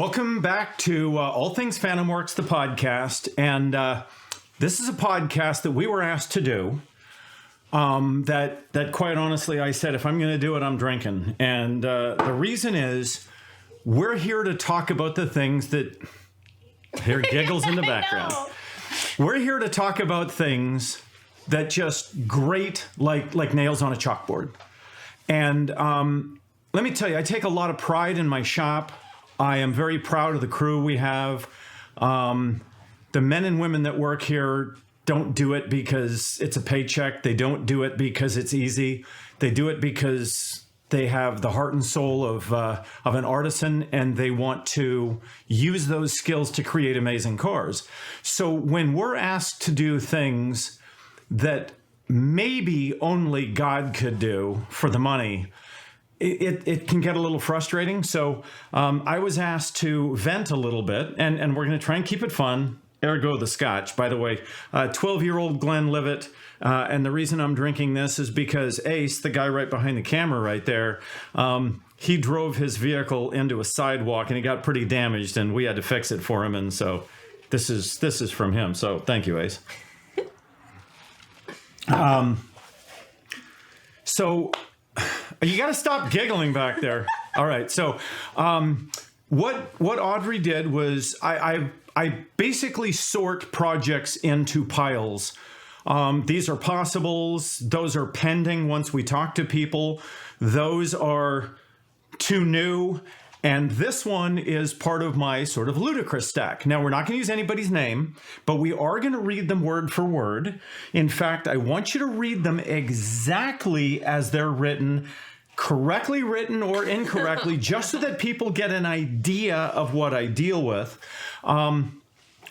Welcome back to All Things FantomWorks, the podcast. And this is a podcast that we were asked to do. That quite honestly, I said, if I'm going to do it, I'm drinking. And the reason is we're here to talk about the things that... Here, giggles in the background. We're here to talk about things that just grate like nails on a chalkboard. And let me tell you, I take a lot of pride in my shop. I am very proud of the crew we have. The men and women that work here don't do it because it's a paycheck. They don't do it because it's easy. They do it because they have the heart and soul of an artisan, and they want to use those skills to create amazing cars. So when we're asked to do things that maybe only God could do for the money, it can get a little frustrating. So I was asked to vent a little bit, and we're going to try and keep it fun. Ergo the scotch. By the way, 12-year-old Glenn Livet. And the reason I'm drinking this is because Ace, the guy right behind the camera right there, he drove his vehicle into a sidewalk and he got pretty damaged, and we had to fix it for him. And so this is from him. So thank you, Ace. So you got to stop giggling back there. All right. So what Audrey did was I basically sort projects into piles. These are possibles. Those are pending once we talk to people. Those are too new. And this one is part of my sort of ludicrous stack. Now, we're not going to use anybody's name, but we are going to read them word for word. In fact, I want you to read them exactly as they're written, correctly written or incorrectly, just so that people get an idea of what I deal with.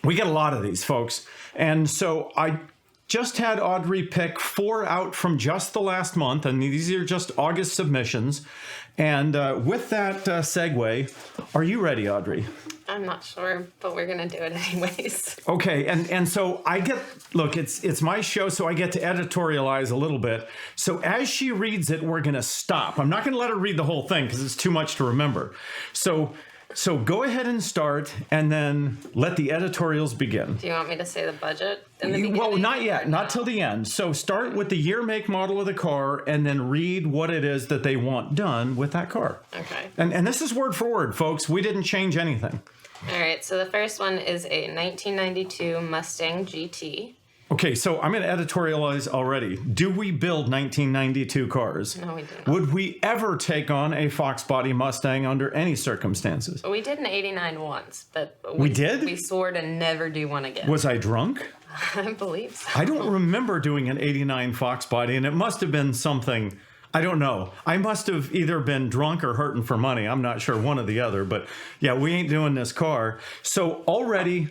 We get a lot of these, folks. And so I just had Audrey pick 4 out from just the last month, and these are just August submissions. And with that segue, are you ready, Audrey? I'm not sure, but we're going to do it anyways. Okay, and so I get, look, it's my show, so I get to editorialize a little bit. So as she reads it, we're going to stop. I'm not going to let her read the whole thing because it's too much to remember. So go ahead and start, and then let the editorials begin. Do you want me to say the budget in the beginning? Well, not yet. Not till the end. So start with the year, make, model of the car, and then read what it is that they want done with that car. Okay. And this is word for word, folks. We didn't change anything. All right. So the first one is a 1992 Mustang GT. Okay, so I'm going to editorialize already. Do we build 1992 cars? No, we didn't. Would we ever take on a Fox body Mustang under any circumstances? We did an 89 once, but we did? We swore to never do one again. Was I drunk? I believe so. I don't remember doing an 89 Fox body, and it must have been something, I don't know. I must have either been drunk or hurting for money. I'm not sure, one or the other, but yeah, we ain't doing this car. So already...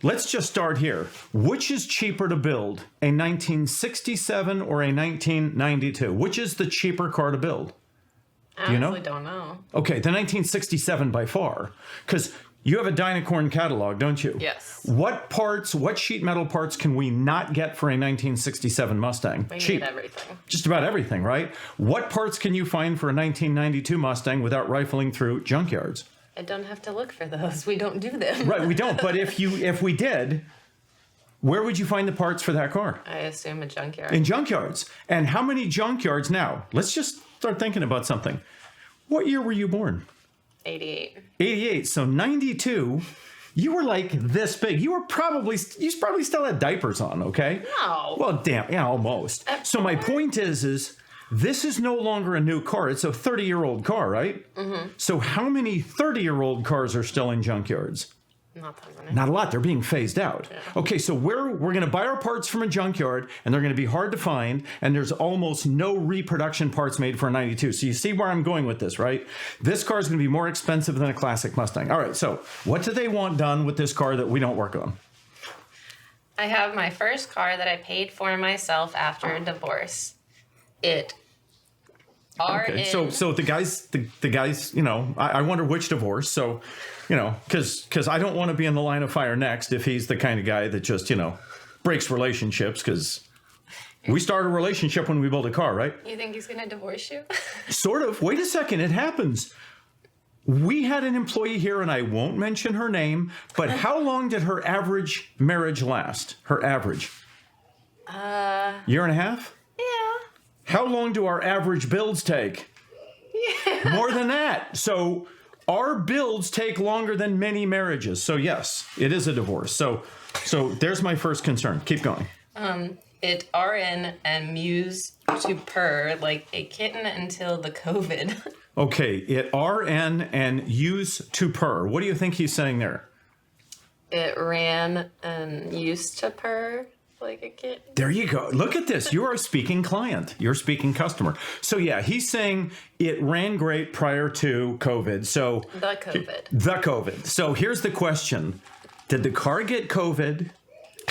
Let's just start here. Which is cheaper to build, a 1967 or a 1992? Which is the cheaper car to build? I honestly don't know. Okay, the 1967 by far. Because you have a Dynacorn catalog, don't you? Yes. What sheet metal parts can we not get for a 1967 Mustang? We Cheap. need everything. Just about everything, right? What parts can you find for a 1992 Mustang without rifling through junkyards? I don't have to look for those. We don't do them. Right, we don't. But if we did, where would you find the parts for that car? I assume a junkyard. In junkyards. And how many junkyards now? Let's just start thinking about something. What year were you born? 88. 88. So 92, you were like this big. You probably still had diapers on, okay? No. Well, damn, yeah, almost. So my point is this is no longer a new car. It's a 30-year-old car, right? Mm-hmm. So how many 30-year-old cars are still in junkyards? Not that many. Not a lot. They're being phased out. Yeah. Okay, so we're going to buy our parts from a junkyard, and they're going to be hard to find, and there's almost no reproduction parts made for a 92. So you see where I'm going with this, right? This car is going to be more expensive than a classic Mustang. All right, so what do they want done with this car that we don't work on? I have my first car that I paid for myself after a divorce. Okay, so the guys, you know, I wonder which divorce. So, you know, because I don't want to be in the line of fire next if he's the kind of guy that just, you know, breaks relationships, because we start a relationship when we build a car, right? You think he's going to divorce you? Sort of. Wait a second. It happens. we had an employee here, and I won't mention her name, but how long did her average marriage last? Her average? Year and a half? Yeah. How long do our average builds take? Yeah. More than that. So our builds take longer than many marriages. So yes, it is a divorce. So there's my first concern. Keep going. It RN and muse to purr like a kitten until the COVID. Okay, it RN and use to purr. What do you think he's saying there? It ran and used to purr like a kitten. There you go. Look at this. You are a speaking client. You're a speaking customer. So yeah, he's saying it ran great prior to COVID. So The COVID. The COVID. So here's the question. Did the car get COVID?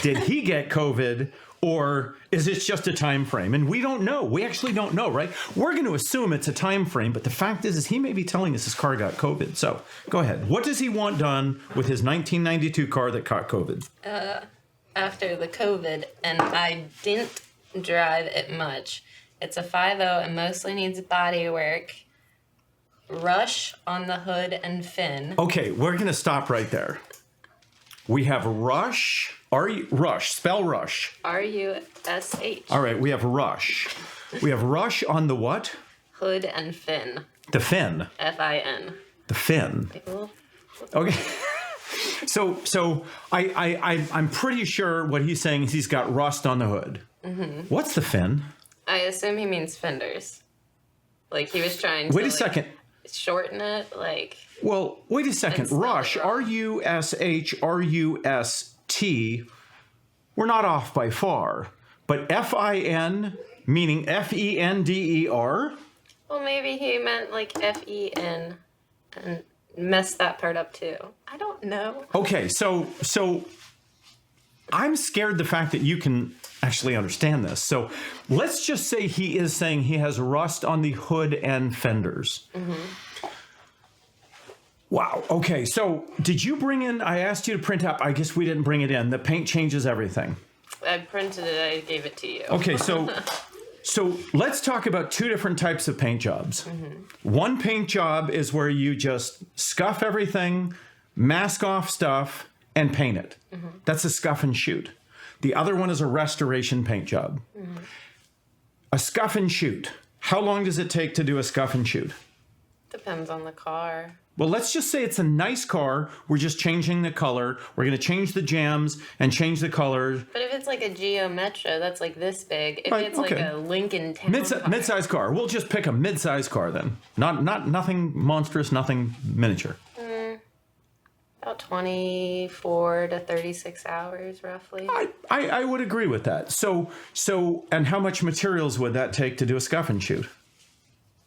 Did he get COVID? Or is it just a time frame? And we don't know. We actually don't know, right? We're going to assume it's a time frame, but the fact is he may be telling us his car got COVID. So go ahead. What does he want done with his 1992 car that caught COVID? After the COVID, and I didn't drive it much. It's a 5.0 and mostly needs body work. Rush on the hood and fin. Okay, we're going to stop right there. We have rush. Rush. Spell rush. RUSH. All right, we have rush. We have rush on the what? Hood and fin. The fin. FIN. The fin. Okay. So I'm pretty sure what he's saying is he's got rust on the hood. Mm-hmm. What's the fin? I assume he means fenders. Like he was trying to. Wait a second. Shorten it, like. Well, wait a second. Rush. RUSH RUST. We're not off by far. But FIN, meaning FENDER? Well, maybe he meant like FEN and messed that part up too. I don't know. Okay, so I'm scared the fact that you can actually understand this. So let's just say he is saying he has rust on the hood and fenders. Mm-hmm. Wow. Okay, so did you bring in, I asked you to print out, I guess we didn't bring it in. The paint changes everything. I printed it, I gave it to you. Okay, so let's talk about two different types of paint jobs. Mm-hmm. One paint job is where you just scuff everything, mask off stuff, and paint it. Mm-hmm. That's a scuff and shoot. The other one is a restoration paint job. Mm-hmm. A scuff and shoot. How long does it take to do a scuff and shoot? Depends on the car. Well, let's just say it's a nice car. We're just changing the color. We're going to change the jams and change the colors. But if it's like a Geo Metro, that's like this big. If it's like a Lincoln Town mid-size car. We'll just pick a mid-size car then. Nothing monstrous, nothing miniature. About 24 to 36 hours, roughly. I would agree with that. So, and how much materials would that take to do a scuff and shoot?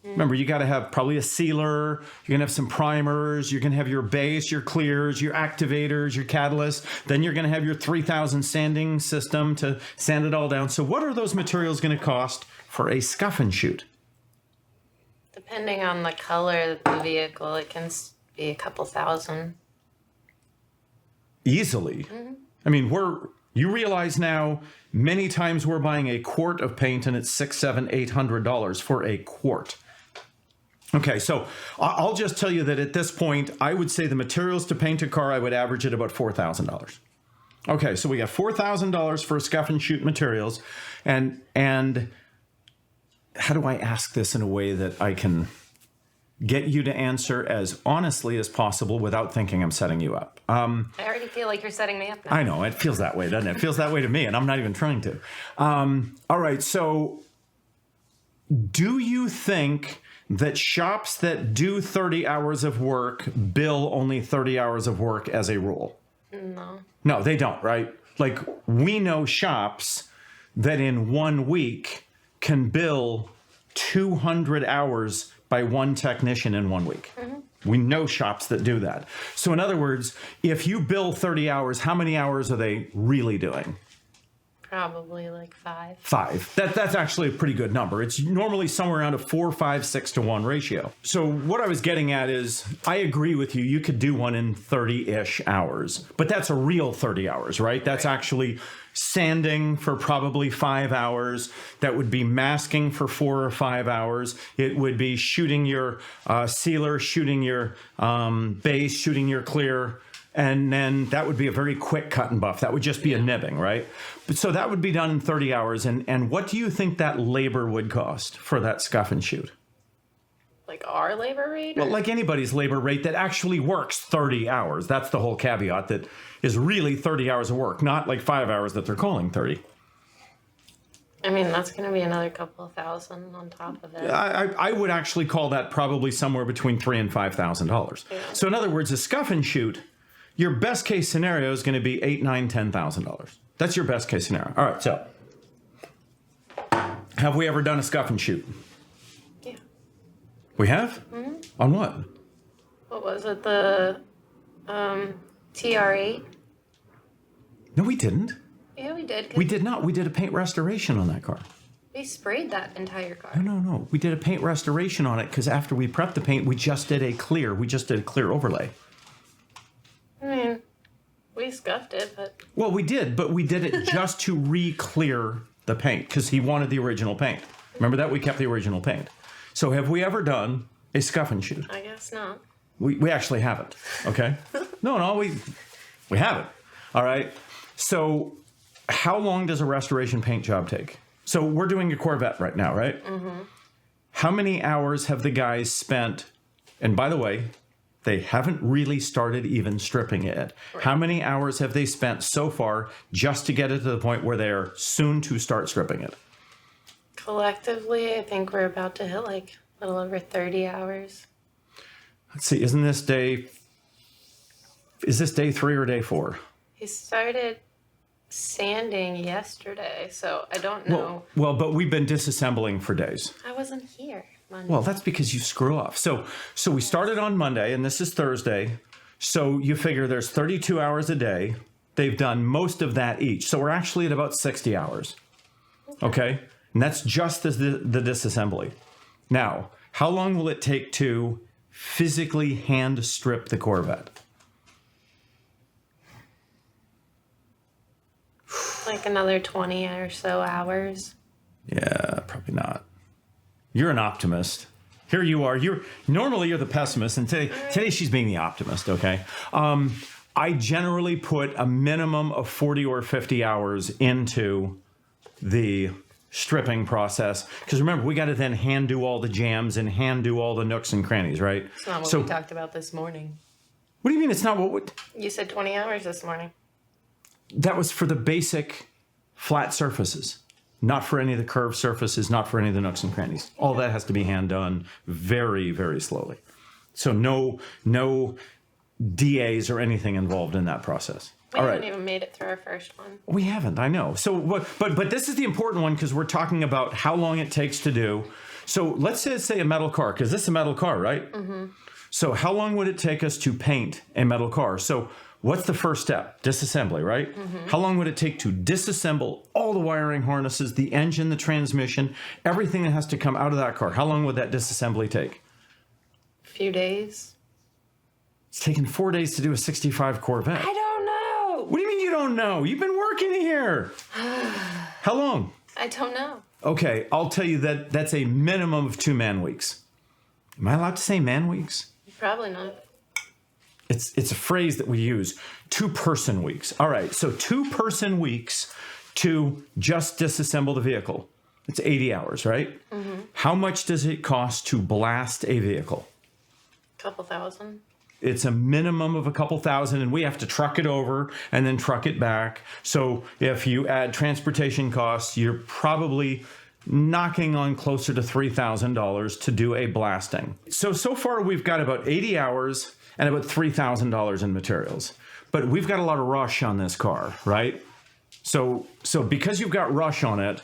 Remember, you got to have probably a sealer. You're going to have some primers. You're going to have your base, your clears, your activators, your catalyst. Then you're going to have your 3000 sanding system to sand it all down. So what are those materials going to cost for a scuff and shoot? Depending on the color of the vehicle, it can be a couple thousand. Easily. Mm-hmm. I mean, you realize now many times we're buying a quart of paint and it's $600, $700, $800 for a quart. Okay, so I'll just tell you that at this point, I would say the materials to paint a car, I would average at about $4,000. Okay, so we got $4,000 for scuff and shoot materials. And how do I ask this in a way that I can get you to answer as honestly as possible without thinking I'm setting you up? I already feel like you're setting me up now. I know, it feels that way, doesn't it? It feels that way to me, and I'm not even trying to. All right, so do you think that shops that do 30 hours of work bill only 30 hours of work as a rule? No. No, they don't, right? Like, we know shops that in 1 week can bill 200 hours by one technician in 1 week. Mm-hmm. We know shops that do that. So in other words, if you bill 30 hours, how many hours are they really doing? Probably like 5. 5. That's actually a pretty good number. It's normally somewhere around a 4, 5, 6 to 1 ratio. So what I was getting at is, I agree with you. You could do one in 30-ish hours, but that's a real 30 hours, right? That's actually sanding for probably 5 hours. That would be masking for 4 or 5 hours. It would be shooting your sealer, shooting your base, shooting your clear. And then that would be a very quick cut and buff. That would just be a nibbing, right? But so that would be done in 30 hours. And what do you think that labor would cost for that scuff and shoot? Like our labor rate? Well, like anybody's labor rate that actually works 30 hours. That's the whole caveat, that is really 30 hours of work, not like 5 hours that they're calling 30. I mean, that's going to be another couple of thousand on top of it. I would actually call that probably somewhere between $3,000 and $5,000. Yeah. So in other words, a scuff and shoot, your best case scenario is going to be $8,000, $9,000, $10,000. That's your best case scenario. All right, so have we ever done a scuff and shoot? Yeah. We have? Mm-hmm. On what? What was it? The TR8? No, we didn't. Yeah, we did. We did not. We did a paint restoration on that car. We sprayed that entire car. No. We did a paint restoration on it because after we prepped the paint, we just did a clear. We just did a clear overlay. I mean, we scuffed it, but... Well, we did, but we did it just to re-clear the paint because he wanted the original paint. Remember that? We kept the original paint. So have we ever done a scuff and shoot? I guess not. We actually haven't, okay? No, we haven't, all right? So how long does a restoration paint job take? So we're doing a Corvette right now, right? Mm-hmm. How many hours have the guys spent, and by the way, they haven't really started even stripping it. Right. How many hours have they spent so far just to get it to the point where they're soon to start stripping it? Collectively, I think we're about to hit like a little over 30 hours. Let's see, is this day 3 or day 4? He started sanding yesterday, so I don't know. Well, but we've been disassembling for days. I wasn't here Monday. Well, that's because you screw off. So we started on Monday, and this is Thursday. So you figure there's 32 hours a day. They've done most of that each. So we're actually at about 60 hours. Okay? And that's just the disassembly. Now, how long will it take to physically hand strip the Corvette? Like another 20 or so hours. Yeah, probably not. You're an optimist. Here you are. Normally you're the pessimist, and today she's being the optimist, okay? I generally put a minimum of 40 or 50 hours into the stripping process. Because remember, we got to then hand do all the jams and hand do all the nooks and crannies, right? It's not what we talked about this morning. What do you mean it's not what You said 20 hours this morning. That was for the basic flat surfaces. Not for any of the curved surfaces, not for any of the nooks and crannies. All that has to be hand done very, very slowly. So no DAs or anything involved in that process. We haven't even made it through our first one. We haven't, I know. So, but this is the important one because we're talking about how long it takes to do. So let's say a metal car, because this is a metal car, right? Mm-hmm. So how long would it take us to paint a metal car? So what's the first step? Disassembly, right? Mm-hmm. How long would it take to disassemble all the wiring harnesses, the engine, the transmission, everything that has to come out of that car? How long would that disassembly take? A few days. It's taken 4 days to do a 65 Corvette. I don't know. What do you mean you don't know? You've been working here. How long? I don't know. Okay, I'll tell you that's a minimum of 2 man weeks. Am I allowed to say man weeks? Probably not. It's a phrase that we use. 2-person weeks. All right, so 2-person weeks to just disassemble the vehicle. It's 80 hours, right? Mm-hmm. How much does it cost to blast a vehicle? Couple thousand. It's a minimum of a couple thousand, and we have to truck it over and then truck it back. So if you add transportation costs, you're probably knocking on closer to $3,000 to do a blasting. So far we've got about 80 hours and about $3,000 in materials. But we've got a lot of rush on this car, right? So because you've got rush on it,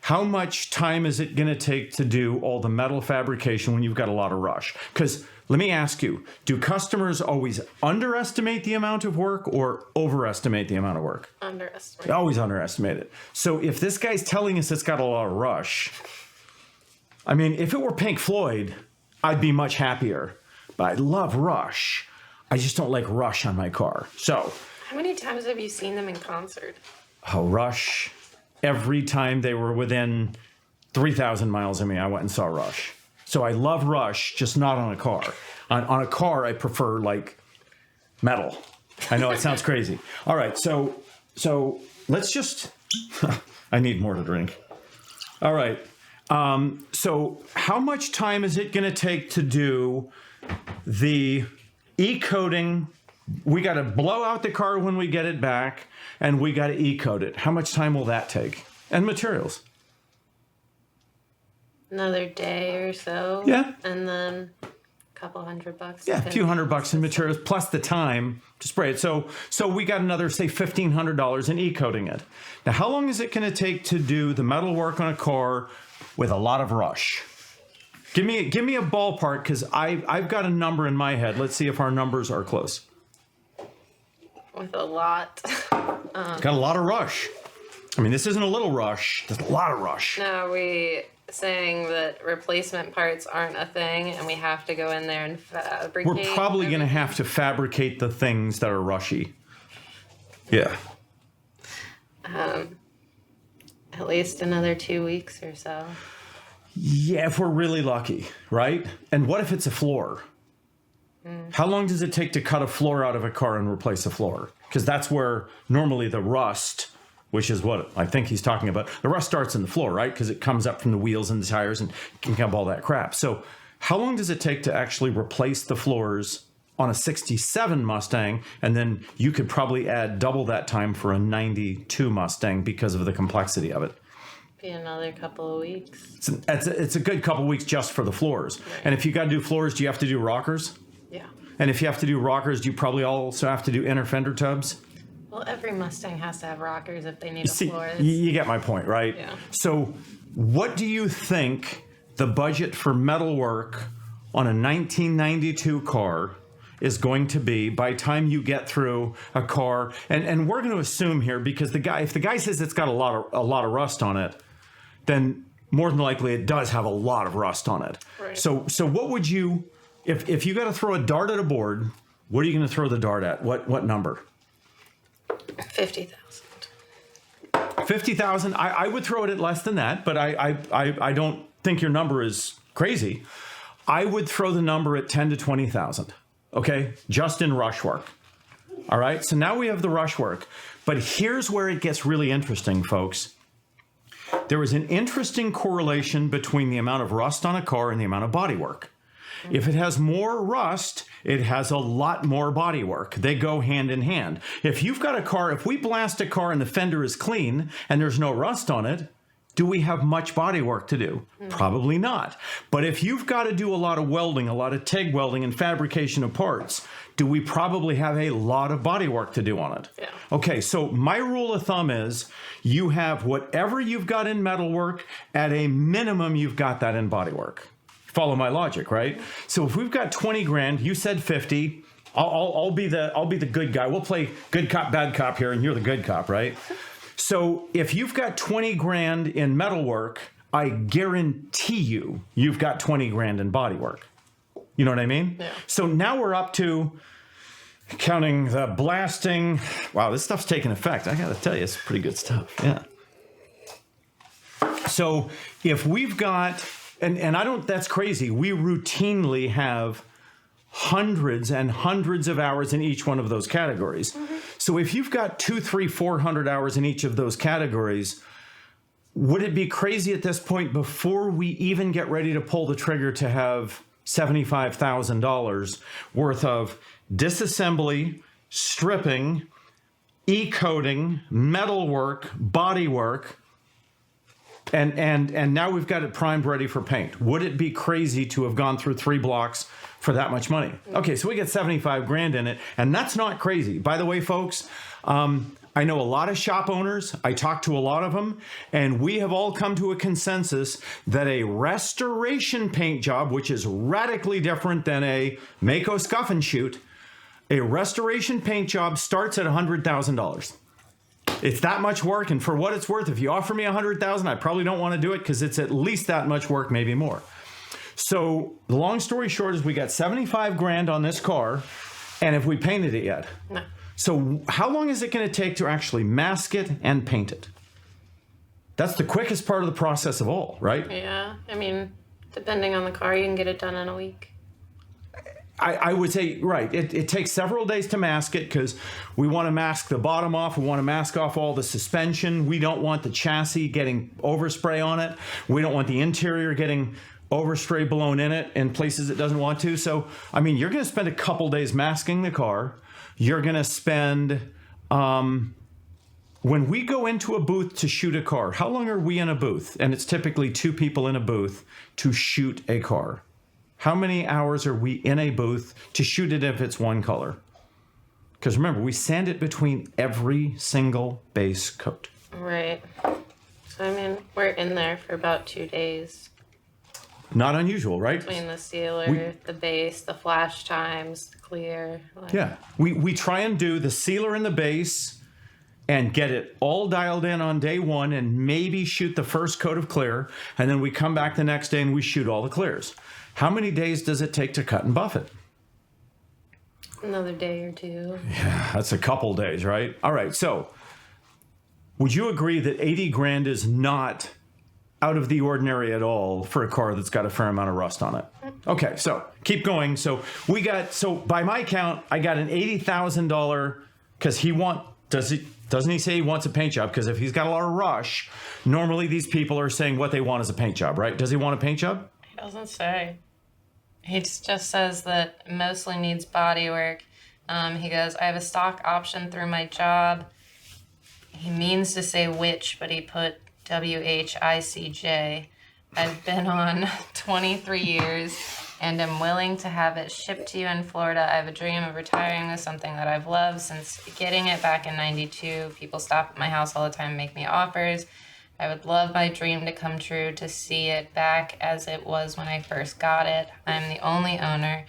how much time is it going to take to do all the metal fabrication when you've got a lot of rush? Because let me ask you, do customers always underestimate the amount of work or overestimate the amount of work? Underestimate. They always underestimate it. So if this guy's telling us it's got a lot of rush, I mean, if it were Pink Floyd, I'd be much happier. But I love Rush. I just don't like Rush on my car. So, How many times have you seen them in concert? Rush, every time they were within 3,000 miles of me, I went and saw Rush. So I love Rush, just not on a car. On a car, I prefer like metal. I know it sounds crazy. All right, so let's just. I need more to drink. All right. So how much time is it going to take to do the e-coating? We got to blow out the car when we get it back, and we got to e-coat it. How much time will that take? And materials. Another day or so. Yeah. And then a couple $100. Yeah, a few $100 in materials plus the time to spray it. So we got another, say, $1,500 in e-coating it. Now, how long is it going to take to do the metal work on a car with a lot of rush? Give me a ballpark, because I've got a number in my head. Let's see if our numbers are close. With a lot. Got a lot of rush. I mean, this isn't a little rush. There's a lot of rush. Now, are we saying that replacement parts aren't a thing and we have to go in there and fabricate? We're probably going to have to fabricate the things that are rushy. Yeah. At least another 2 weeks or so. Yeah, if we're really lucky, right? And what if it's a floor? How long does it take to cut a floor out of a car and replace a floor? Because that's where normally the rust, which is what I think he's talking about, the rust starts in the floor, right? Because it comes up from the wheels and the tires and can have all that crap. So how long does it take to actually replace the floors on a 67 Mustang? And then you could probably add double that time for a 92 Mustang because of the complexity of it. Be another couple of weeks. It's a good couple of weeks just for the floors. Right. And if you got to do floors, do you have to do rockers? Yeah. And if you have to do rockers, do you probably also have to do inner fender tubs? Well, every Mustang has to have rockers if they need a floor. You get my point, right? Yeah. So what do you think the budget for metal work on a 1992 car is going to be by the time you get through a car? And we're going to assume here, because if the guy says it's got a lot of rust on it, then more than likely it does have a lot of rust on it. Right. So what would you, if you got to throw a dart at a board, what are you going to throw the dart at? What number? 50,000. 50,000. I would throw it at less than that, but I don't think your number is crazy. I would throw the number at 10 to 20,000. Okay, just in rush work. All right. So now we have the rush work, but here's where it gets really interesting, folks. There is an interesting correlation between the amount of rust on a car and the amount of body work. If it has more rust, it has a lot more body work. They go hand in hand. If you've got a car, if we blast a car and the fender is clean and there's no rust on it, do we have much body work to do? Probably not. But if you've got to do a lot of welding, a lot of TIG welding and fabrication of parts, do we probably have a lot of body work to do on it? Yeah. Okay, so my rule of thumb is you have whatever you've got in metal work, at a minimum, you've got that in body work. Follow my logic, right? So if we've got 20 grand, you said 50, I'll be the good guy. We'll play good cop, bad cop here, and you're the good cop, right? So if you've got 20 grand in metal work, I guarantee you've got 20 grand in body work. You know what I mean? Yeah. So now we're up to counting the blasting. Wow, this stuff's taking effect. I got to tell you, it's pretty good stuff. Yeah. So if we've got, and I don't, that's crazy. We routinely have hundreds and hundreds of hours in each one of those categories. Mm-hmm. So if you've got 200, 300, 400 hours in each of those categories, would it be crazy at this point, before we even get ready to pull the trigger, to have $75,000 worth of disassembly, stripping, e-coating, metal work, body work, and now we've got it primed, ready for paint? Would it be crazy to have gone through 3 blocks for that much money? Okay, so we get 75 grand in it, and that's not crazy. By the way, folks, I know a lot of shop owners. I talk to a lot of them, and we have all come to a consensus that a restoration paint job, which is radically different than a Mako scuff and shoot, a restoration paint job starts at $100,000. It's that much work, and for what it's worth, if you offer me $100,000, I probably don't want to do it because it's at least that much work, maybe more. So the long story short is we got 75 grand on this car, and have we painted it yet? No. So how long is it going to take to actually mask it and paint it? That's the quickest part of the process of all, right? Yeah, I mean, depending on the car, you can get it done in a week. I would say, right, it takes several days to mask it because we want to mask the bottom off. We want to mask off all the suspension. We don't want the chassis getting overspray on it. We don't want the interior getting overspray blown in it in places it doesn't want to. So, I mean, you're going to spend a couple days masking the car. You're going to spend, when we go into a booth to shoot a car, how long are we in a booth? And it's typically 2 people in a booth to shoot a car. How many hours are we in a booth to shoot it if it's one color? Because remember, we sand it between every single base coat. Right. So, I mean, we're in there for about 2 days. Not unusual, right? Between the sealer, the base, the flash times, the clear. Yeah. We try and do the sealer and the base and get it all dialed in on day one and maybe shoot the first coat of clear. And then we come back the next day and we shoot all the clears. How many days does it take to cut and buff it? Another day or 2. Yeah, that's a couple days, right? All right. So would you agree that 80 grand is not out of the ordinary at all for a car that's got a fair amount of rust on it? Okay, so keep going. So by my count, I got an $80,000 because doesn't he say he wants a paint job? Because if he's got a lot of rush, normally these people are saying what they want is a paint job, right? Does he want a paint job? He doesn't say. He just says that mostly needs body work. He goes, I have a stock option through my job. He means to say which, but he put WHICJ. I've been on 23 years and am willing to have it shipped to you in Florida. I have a dream of retiring with something that I've loved since getting it back in 92. People stop at my house all the time and make me offers. I would love my dream to come true, to see it back as it was when I first got it. I'm the only owner.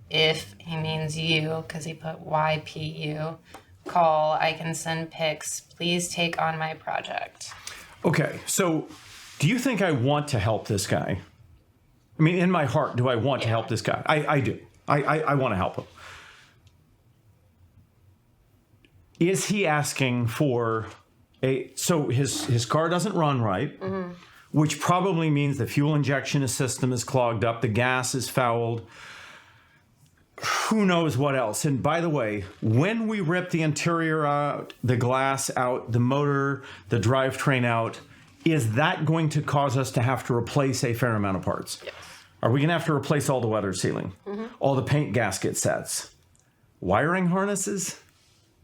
If he means you, because he put YPU, call. I can send pics. Please take on my project. Okay, so do you think I want to help this guy? I mean, in my heart, do I want to help this guy? I do. I want to help him. Is he asking for so his car doesn't run right, which probably means the fuel injection system is clogged up, the gas is fouled, who knows what else. And by the way, when we rip the interior out, the glass out, the motor, the drivetrain out, is that going to cause us to have to replace a fair amount of parts? Yes. Are we going to have to replace all the weather sealing, all the paint gasket sets, wiring harnesses?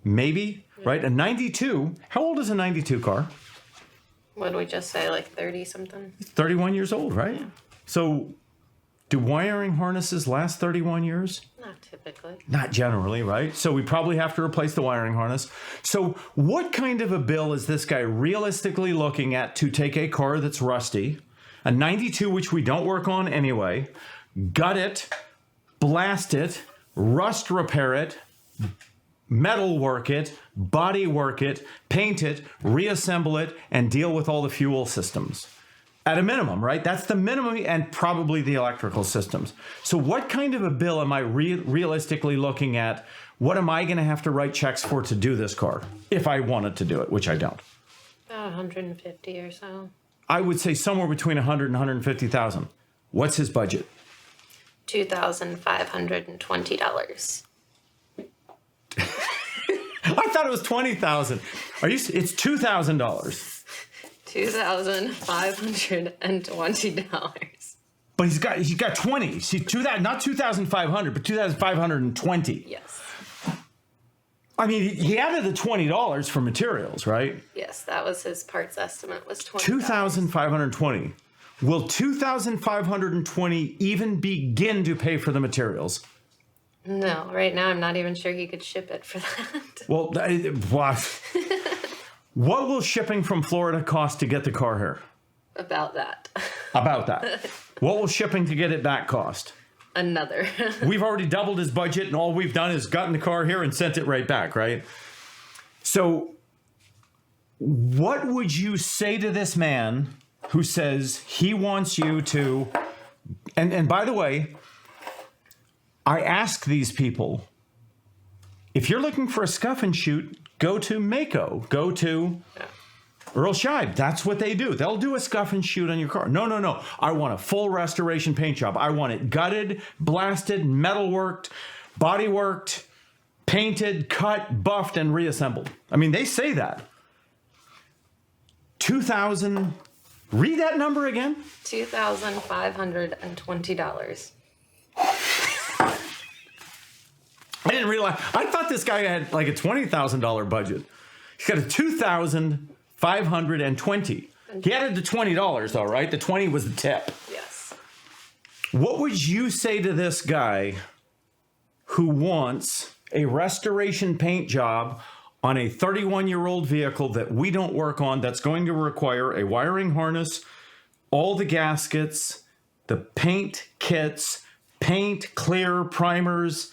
Maybe, right? A 92, how old is a 92 car? What did we just say, like 30 something? 31 years old, right? Yeah. So do wiring harnesses last 31 years? Not typically. Not generally, right? So we probably have to replace the wiring harness. So what kind of a bill is this guy realistically looking at to take a car that's rusty, a 92, which we don't work on anyway, gut it, blast it, rust repair it, metal work it, body work it, paint it, reassemble it, and deal with all the fuel systems? At a minimum, right? That's the minimum, and probably the electrical systems. So what kind of a bill am I realistically looking at? What am I going to have to write checks for to do this car if I wanted to do it, which I don't? About 150 or so. I would say somewhere between 100 and 150,000. What's his budget? $2,520. I thought it was 20,000. It's $2,000. $2,520. But he's got 20. See, not 2,500, but 2,520. Yes. I mean, he added the $20 for materials, right? Yes, that was his parts estimate, was $20. 2,520. Will 2,520 even begin to pay for the materials? No, right now I'm not even sure he could ship it for that. Well, what will shipping from Florida cost to get the car here? About that. About that. What will shipping to get it back cost? Another. We've already doubled his budget, and all we've done is gotten the car here and sent it right back, right? So what would you say to this man who says he wants you to... And by the way, I ask these people, if you're looking for a scuff and shoot, go to Mako, go to Earl Scheib. That's what they do. They'll do a scuff and shoot on your car. No. I want a full restoration paint job. I want it gutted, blasted, metal worked, body worked, painted, cut, buffed, and reassembled. I mean, they say that. 2,000. Read that number again. $2,520. I didn't realize. I thought this guy had like a $20,000 budget. He's got a $2,520. He added the $20 though, right? The 20 was the tip. Yes. What would you say to this guy who wants a restoration paint job on a 31-year-old vehicle that we don't work on, that's going to require a wiring harness, all the gaskets, the paint kits, paint, clear, primers,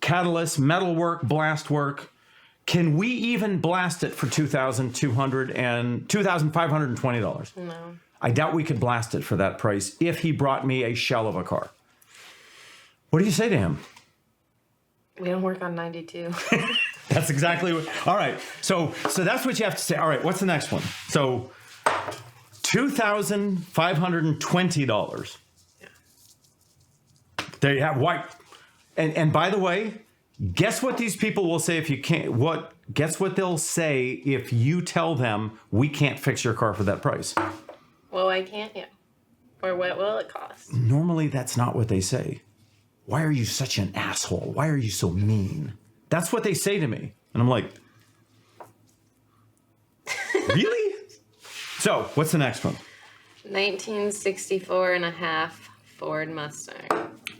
catalyst, metal work, blast work? Can we even blast it for $2,520? No. I doubt we could blast it for that price if he brought me a shell of a car. What do you say to him? We don't work on 92. That's exactly what. All right. So that's what you have to say. All right. What's the next one? So $2,520. Yeah. There you have white. And by the way, guess what these people will say if you can't. Guess what they'll say if you tell them we can't fix your car for that price? Well, why can't you? Or what will it cost? Normally, that's not what they say. Why are you such an asshole? Why are you so mean? That's what they say to me. And I'm like, really? So, what's the next one? 1964 and a half Ford Mustang.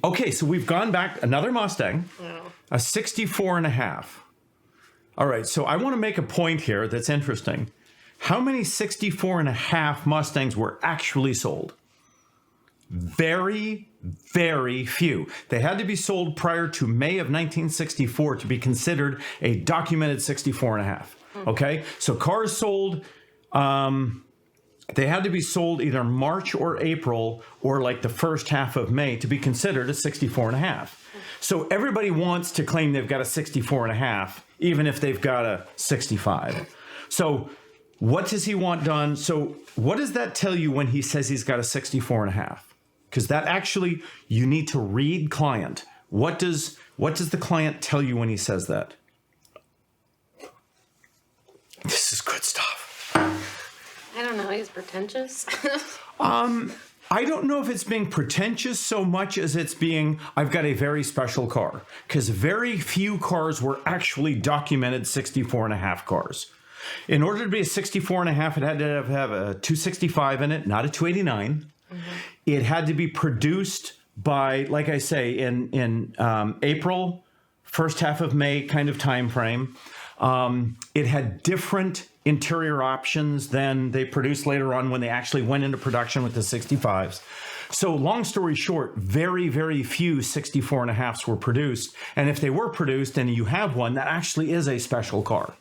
Okay, so we've gone back, another Mustang, a 64 and a half. All right, so I want to make a point here that's interesting. How many 64 and a half Mustangs were actually sold? Very, very few. They had to be sold prior to May of 1964 to be considered a documented 64 and a half. Okay, so cars sold, they had to be sold either March or April or like the first half of May to be considered a 64 and a half. So everybody wants to claim they've got a 64 and a half, even if they've got a 65. So what does he want done? So what does that tell you when he says he's got a 64 and a half? Because that actually, you need to read client. What does the client tell you when he says that? This is good stuff. I don't know. He's pretentious. I don't know if it's being pretentious so much as it's being, I've got a very special car. Because very few cars were actually documented 64 and a half cars. In order to be a 64 and a half, it had to have a 265 in it, not a 289. Mm-hmm. It had to be produced by, like I say, in April, first half of May kind of time frame. It had different interior options than they produced later on when they actually went into production with the 65s. So long story short, very, very few 64 and a halves were produced. And if they were produced and you have one, that actually is a special car.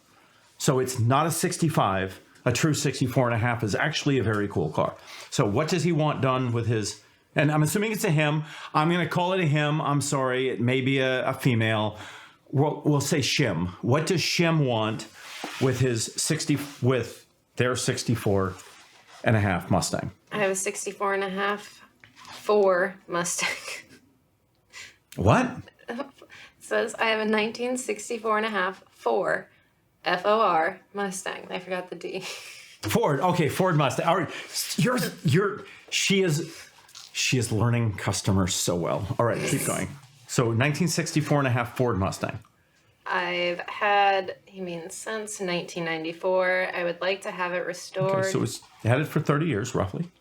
So it's not a 65. A true 64 and a half is actually a very cool car. So what does he want done with his, and I'm assuming it's a him. I'm going to call it a him. I'm sorry. It may be a female. We'll say Shim. What does Shim want with with their 64 and a half Mustang? I have a 64 and a half Ford Mustang. What? It says I have a 1964 and a half Ford FOR Mustang. I forgot the D. Ford. Okay, Ford Mustang. All right. She is learning customers so well. All right, keep going. So 1964 and a half Ford Mustang. I've had, he means since 1994. I would like to have it restored. Okay, so it's had it for 30 years, roughly.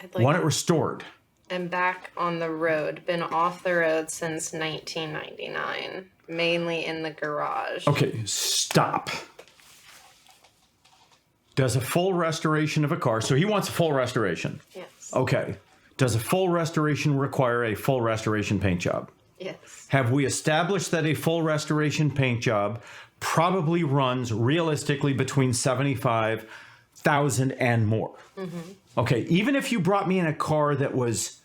I'd like Want it restored. and back on the road. Been off the road since 1999, mainly in the garage. Okay, stop. Does a full restoration of a car, so he wants a full restoration. Yes. Okay. Does a full restoration require a full restoration paint job? Yes. Have we established that a full restoration paint job probably runs realistically between 75,000 and more? Mm-hmm. Okay, even if you brought me in a car that was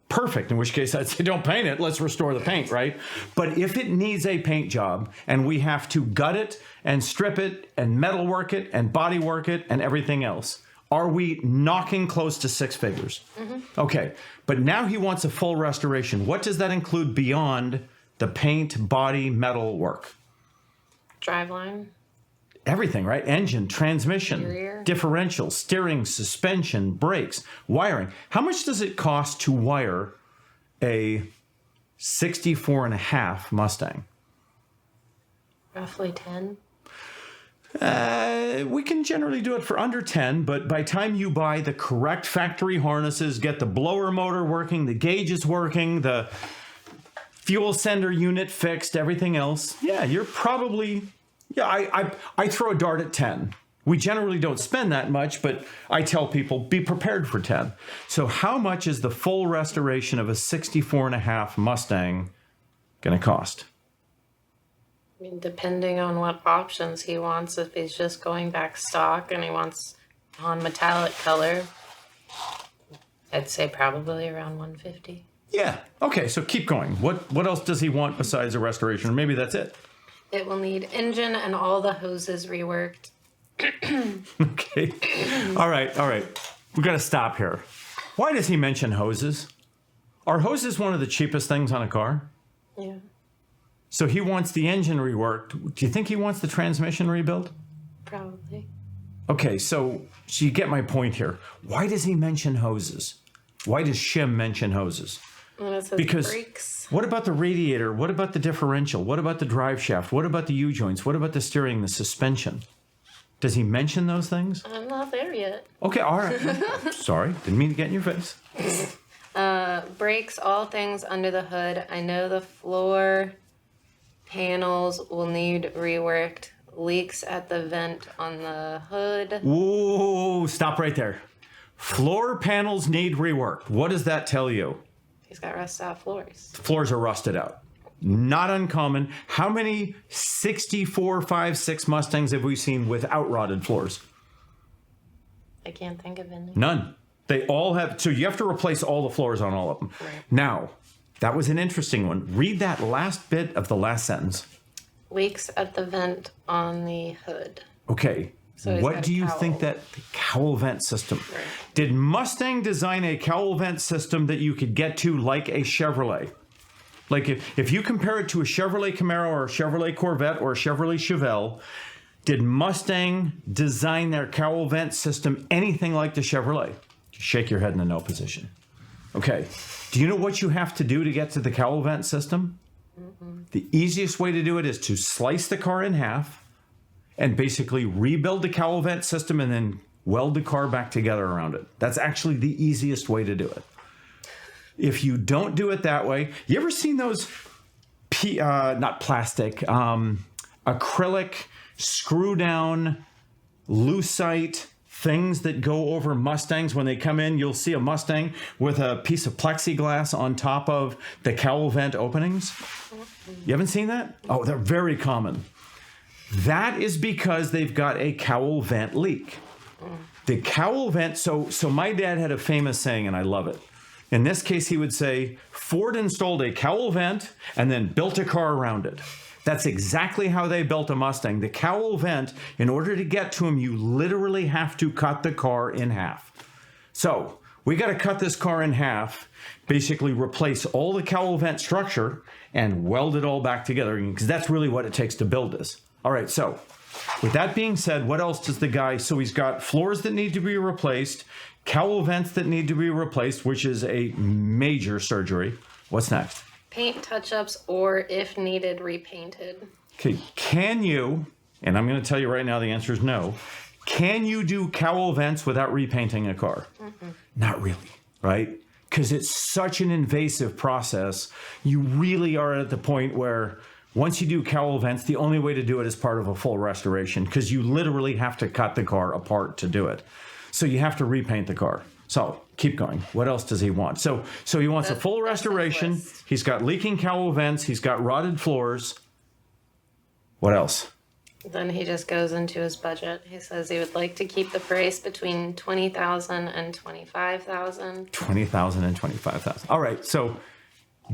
perfect, in which case I'd say don't paint it, let's restore the paint, right? But if it needs a paint job and we have to gut it and strip it and metal work it and body work it and everything else, are we knocking close to six figures? Mm-hmm. Okay, but now he wants a full restoration. What does that include beyond the paint, body, metal work? Driveline. Everything, right? Engine, transmission, Interior. differential, steering, suspension, brakes, wiring. How much does it cost to wire a 64.5 Mustang? Roughly 10. We can generally do it for under 10, but by the time you buy the correct factory harnesses, get the blower motor working, the gauges working, the fuel sender unit fixed, everything else, yeah, you're probably... Yeah, I throw a dart at 10. We generally don't spend that much, but I tell people, be prepared for 10. So how much is the full restoration of a 64.5 Mustang going to cost? I mean, depending on what options he wants, if he's just going back stock and he wants on metallic color, I'd say probably around 150. Yeah. Okay, so keep going. What else does he want besides a restoration? Or maybe that's it. It will need engine and all the hoses reworked. Okay. All right. We got to stop here. Why does he mention hoses? Are hoses one of the cheapest things on a car? Yeah. So he wants the engine reworked. Do you think he wants the transmission rebuilt? Probably. Okay, so you get my point here. Why does he mention hoses? Why does Shim mention hoses? And it says Because brakes. what about the radiator? What about the differential? What about the drive shaft? What about the U-joints? What about the steering, the suspension? Does he mention those things? I'm not there yet. Okay, all right. Sorry, didn't mean to get in your face. Brakes, all things under the hood. I know the floor panels will need reworked. Leaks at the vent on the hood. Whoa, stop right there. Floor panels need reworked. What does that tell you? He's got rusted out floors. Floors are rusted out. Not uncommon. How many 64, 5, 6 Mustangs have we seen without rotted floors? I can't think of any. None. They all have, so you have to replace all the floors on all of them. Right. Now, that was an interesting one. Read that last bit of the last sentence. Leaks at the vent on the hood. Okay. So he's what got do a you cowl. think that the cowl vent system? Right. Did Mustang design a cowl vent system that you could get to like a Chevrolet? Like if you compare it to a Chevrolet Camaro or a Chevrolet Corvette or a Chevrolet Chevelle, did Mustang design their cowl vent system anything like the Chevrolet? Shake your head in the no position. Okay. Do you know what you have to do to get to the cowl vent system? Mm-hmm. The easiest way to do it is to slice the car in half and basically rebuild the cowl vent system and then weld the car back together around it. That's actually the easiest way to do it. If you don't do it that way, you ever seen those, not plastic, acrylic, screw down, lucite things that go over Mustangs? When they come in, you'll see a Mustang with a piece of plexiglass on top of the cowl vent openings. You haven't seen that? Oh, they're very common. That is because they've got a cowl vent leak. The cowl vent, so my dad had a famous saying, and I love it. In this case, he would say, Ford installed a cowl vent and then built a car around it. That's exactly how they built a Mustang. The cowl vent, in order to get to them, you literally have to cut the car in half. So we got to cut this car in half, basically replace all the cowl vent structure and weld it all back together, because that's really what it takes to build this. All right, so with that being said, what else does the guy, so he's got floors that need to be replaced, cowl vents that need to be replaced, which is a major surgery. What's next? Paint touch-ups or, if needed, repainted. Okay, can you, and I'm going to tell you right now the answer is no, can you do cowl vents without repainting a car? Mm-hmm. Not really, right? because it's such an invasive process. You really are at the point where once you do cowl vents, the only way to do it is part of a full restoration, because you literally have to cut the car apart to do it. So you have to repaint the car. So keep going. What else does he want? So he wants a full restoration. He's got leaking cowl vents. He's got rotted floors. What else? Then he just goes into his budget. He says he would like to keep the price between $20,000 and $25,000. $20,000 and $25,000. All right. So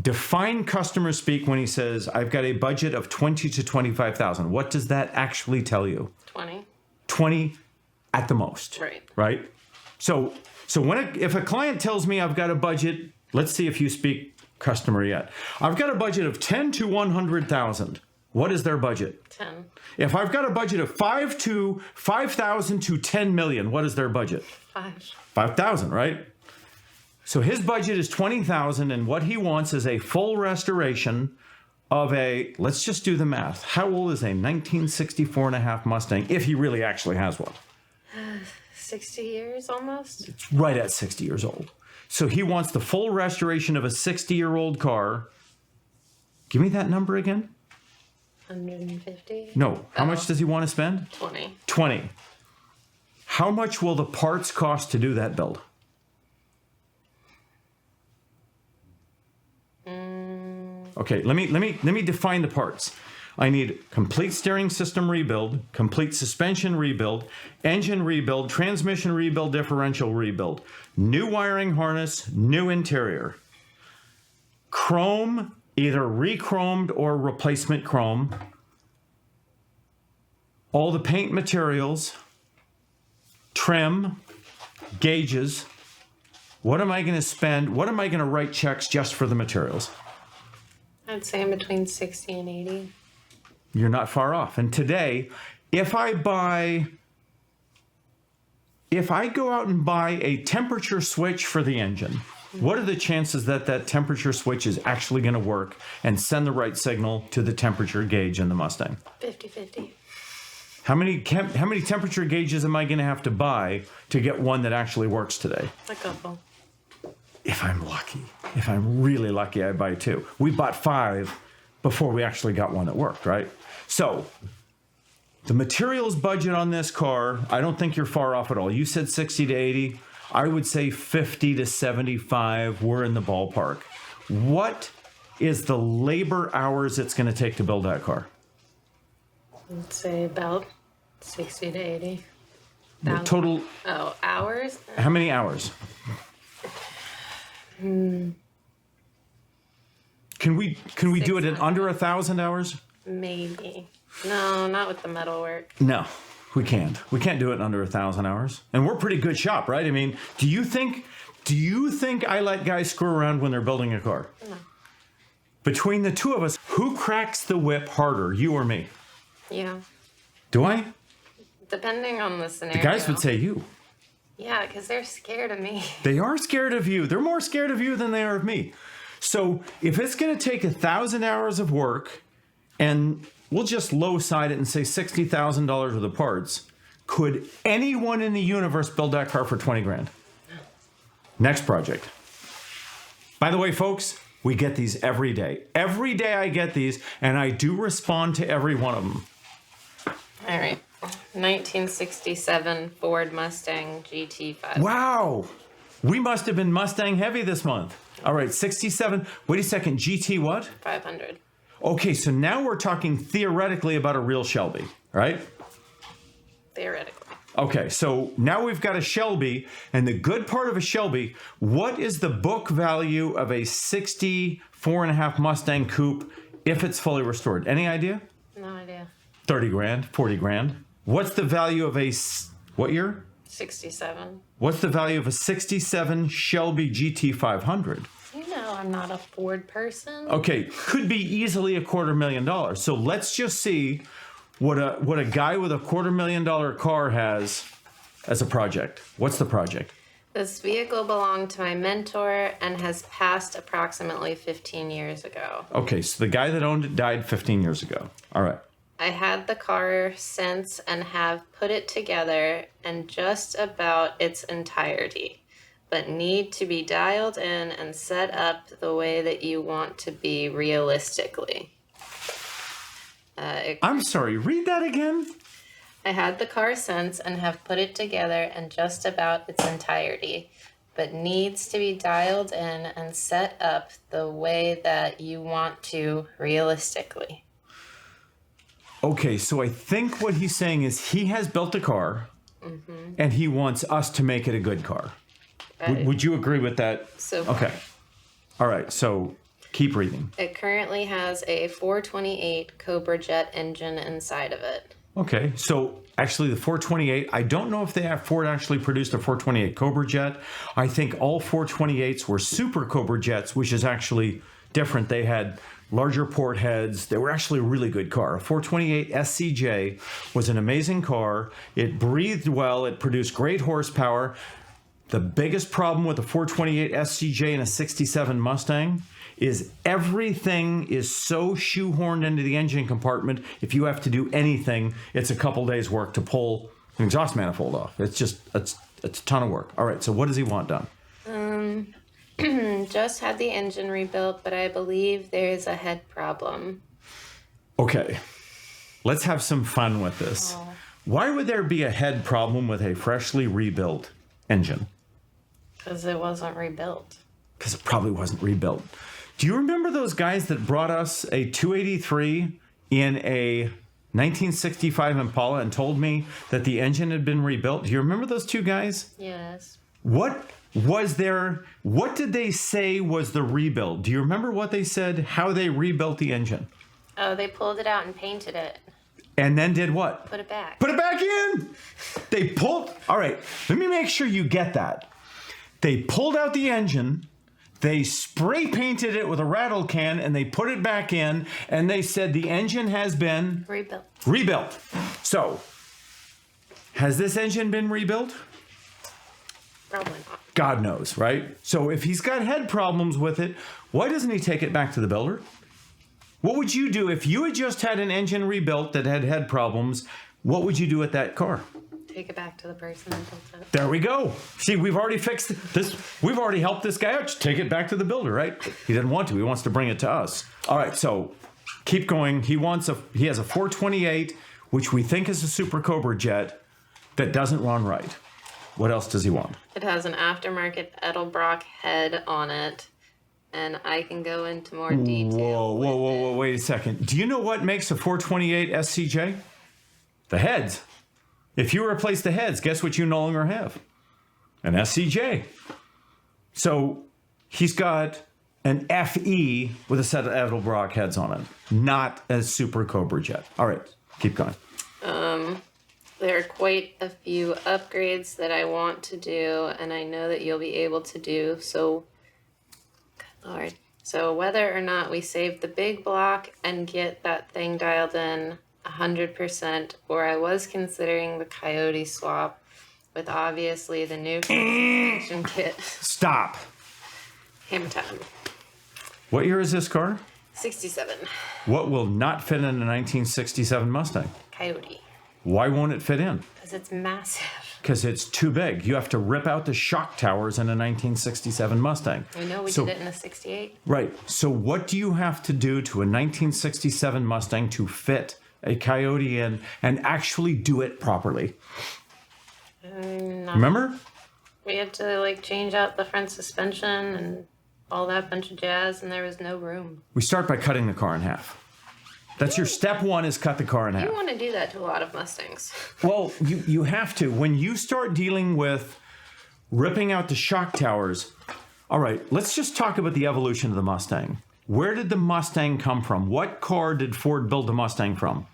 define customer speak when he says, I've got a budget of $20,000 to $25,000. What does that actually tell you? 20. 20 at the most. Right. Right? So if a client tells me I've got a budget, let's see if you speak customer yet. I've got a budget of 10 to 100,000. What is their budget? 10. If I've got a budget of 5,000 to 10 million, what is their budget? 5,000, right? So his budget is 20,000, and what he wants is a full restoration of a, let's just do the math. How old is a 1964 and a half Mustang, if he really actually has one? 60 years almost? It's right at 60 years old. So he wants the full restoration of a 60-year-old car. Give me that number again. 150? No. How much does he want to spend? 20. 20. How much will the parts cost to do that build? Okay, let me define the parts. I need complete steering system rebuild, complete suspension rebuild, engine rebuild, transmission rebuild, differential rebuild, new wiring harness, new interior, chrome, either re-chromed or replacement chrome, all the paint materials, trim, gauges. What am I going to spend? What am I going to write checks just for the materials? I'd say in between 60 and 80. You're not far off. And today, if I go out and buy a temperature switch for the engine, what are the chances that that temperature switch is actually going to work and send the right signal to the temperature gauge in the Mustang? 50-50. How many temperature gauges am I going to have to buy to get one that actually works today? A couple. If I'm lucky. If I'm really lucky, I buy 2. We bought 5 before we actually got one that worked, right? So the materials budget on this car, I don't think you're far off at all. You said 60 to 80. I would say 50 to 75. We're in the ballpark. What is the labor hours it's going to take to build that car? I'd say about 60 to 80. The total. Oh, hours? How many hours? Can we do it in under 1,000 hours? Maybe. No, not with the metal work. No, we can't. We can't do it in under 1,000 hours. And we're a pretty good shop, right? I mean, do you think I let guys screw around when they're building a car? No. Between the two of us, who cracks the whip harder, you or me? Yeah. Do I? Depending on the scenario. The guys would say you. Yeah, because they're scared of me. They are scared of you. They're more scared of you than they are of me. So if it's going to take 1,000 hours of work, and we'll just low side it and say $60,000 worth of parts, could anyone in the universe build that car for 20 grand? Next project. By the way, folks, we get these every day. Every day I get these, and I do respond to every one of them. All right. 1967 Ford Mustang GT5. Wow. We must have been Mustang heavy this month. All right, 67. Wait a second. GT what? 500. Okay, so now we're talking theoretically about a real Shelby, right? Theoretically. Okay, so now we've got a Shelby, and the good part of a Shelby, what is the book value of a 64.5 Mustang coupe if it's fully restored? Any idea? No idea. 30 grand, 40 grand. What's the value of what year? 67. What's the value of a 67 Shelby GT500? You know I'm not a Ford person. Okay, could be easily $250,000. So let's just see what a guy with a $250,000 car has as a project. What's the project? This vehicle belonged to my mentor and has passed approximately 15 years ago. Okay, so the guy that owned it died 15 years ago. All right. I had the car since and have put it together in just about its entirety. but need to be dialed in and set up the way that you want to be realistically. I'm sorry, read that again? I had the car since and have put it together in just about its entirety, but needs to be dialed in and set up the way that you want to realistically. Okay, so I think what he's saying is he has built a car, and he wants us to make it a good car. Would you agree with that? So far. Okay. All right, so keep reading. It currently has a 428 Cobra Jet engine inside of it. Okay, so actually the 428, I don't know if Ford actually produced a 428 Cobra Jet. I think all 428s were Super Cobra Jets, which is actually different. They had larger port heads. They were actually a really good car. A 428 SCJ was an amazing car. It breathed well. It produced great horsepower. The biggest problem with a 428 SCJ and a 67 Mustang is everything is so shoehorned into the engine compartment. If you have to do anything, it's a couple days work to pull an exhaust manifold off. It's a ton of work. All right, so what does he want done? Just had the engine rebuilt, but I believe there's a head problem. Okay, let's have some fun with this. Oh. Why would there be a head problem with a freshly rebuilt engine? Because it wasn't rebuilt. Because it probably wasn't rebuilt. Do you remember those guys that brought us a 283 in a 1965 Impala and told me that the engine had been rebuilt? Do you remember those two guys? Yes. What did they say was the rebuild? Do you remember what they said, how they rebuilt the engine? Oh, they pulled it out and painted it. And then did what? Put it back. Put it back in! They pulled, all right, let me make sure you get that. They pulled out the engine, they spray painted it with a rattle can, and they put it back in, and they said the engine has been rebuilt. So, has this engine been rebuilt? Probably not. God knows, right? So if he's got head problems with it, why doesn't he take it back to the builder? What would you do if you had just had an engine rebuilt that had head problems? What would you do with that car? Take it back to the person that built it. There we go. See, we've already fixed this. We've already helped this guy out. Just take it back to the builder, right? He didn't want to. He wants to bring it to us. All right, so keep going. He has a 428, which we think is a Super Cobra Jet that doesn't run right. What else does he want? It has an aftermarket Edelbrock head on it, and I can go into more detail. Whoa, wait a second. Do you know what makes a 428 SCJ? The heads. If you replace the heads, guess what you no longer have? An SCJ. So he's got an FE with a set of Edelbrock heads on it, not a Super Cobra Jet. All right, keep going. There are quite a few upgrades that I want to do, and I know that you'll be able to do, so, good Lord. So whether or not we save the big block and get that thing dialed in 100%, or I was considering the Coyote swap with obviously the new suspension kit. Stop. Hammer time. What year is this car? 67. What will not fit in a 1967 Mustang? Coyote. Why won't it fit in? Because it's massive. Because it's too big. You have to rip out the shock towers in a 1967 Mustang. We know we did it in a 68. Right. So what do you have to do to a 1967 Mustang to fit a Coyote in and actually do it properly? Remember? We had to change out the front suspension and all that bunch of jazz, and there was no room. We start by cutting the car in half. That's your step one, is cut the car in half. You want to do that to a lot of Mustangs. Well, you have to. When you start dealing with ripping out the shock towers, all right, let's just talk about the evolution of the Mustang. Where did the Mustang come from? What car did Ford build the Mustang from?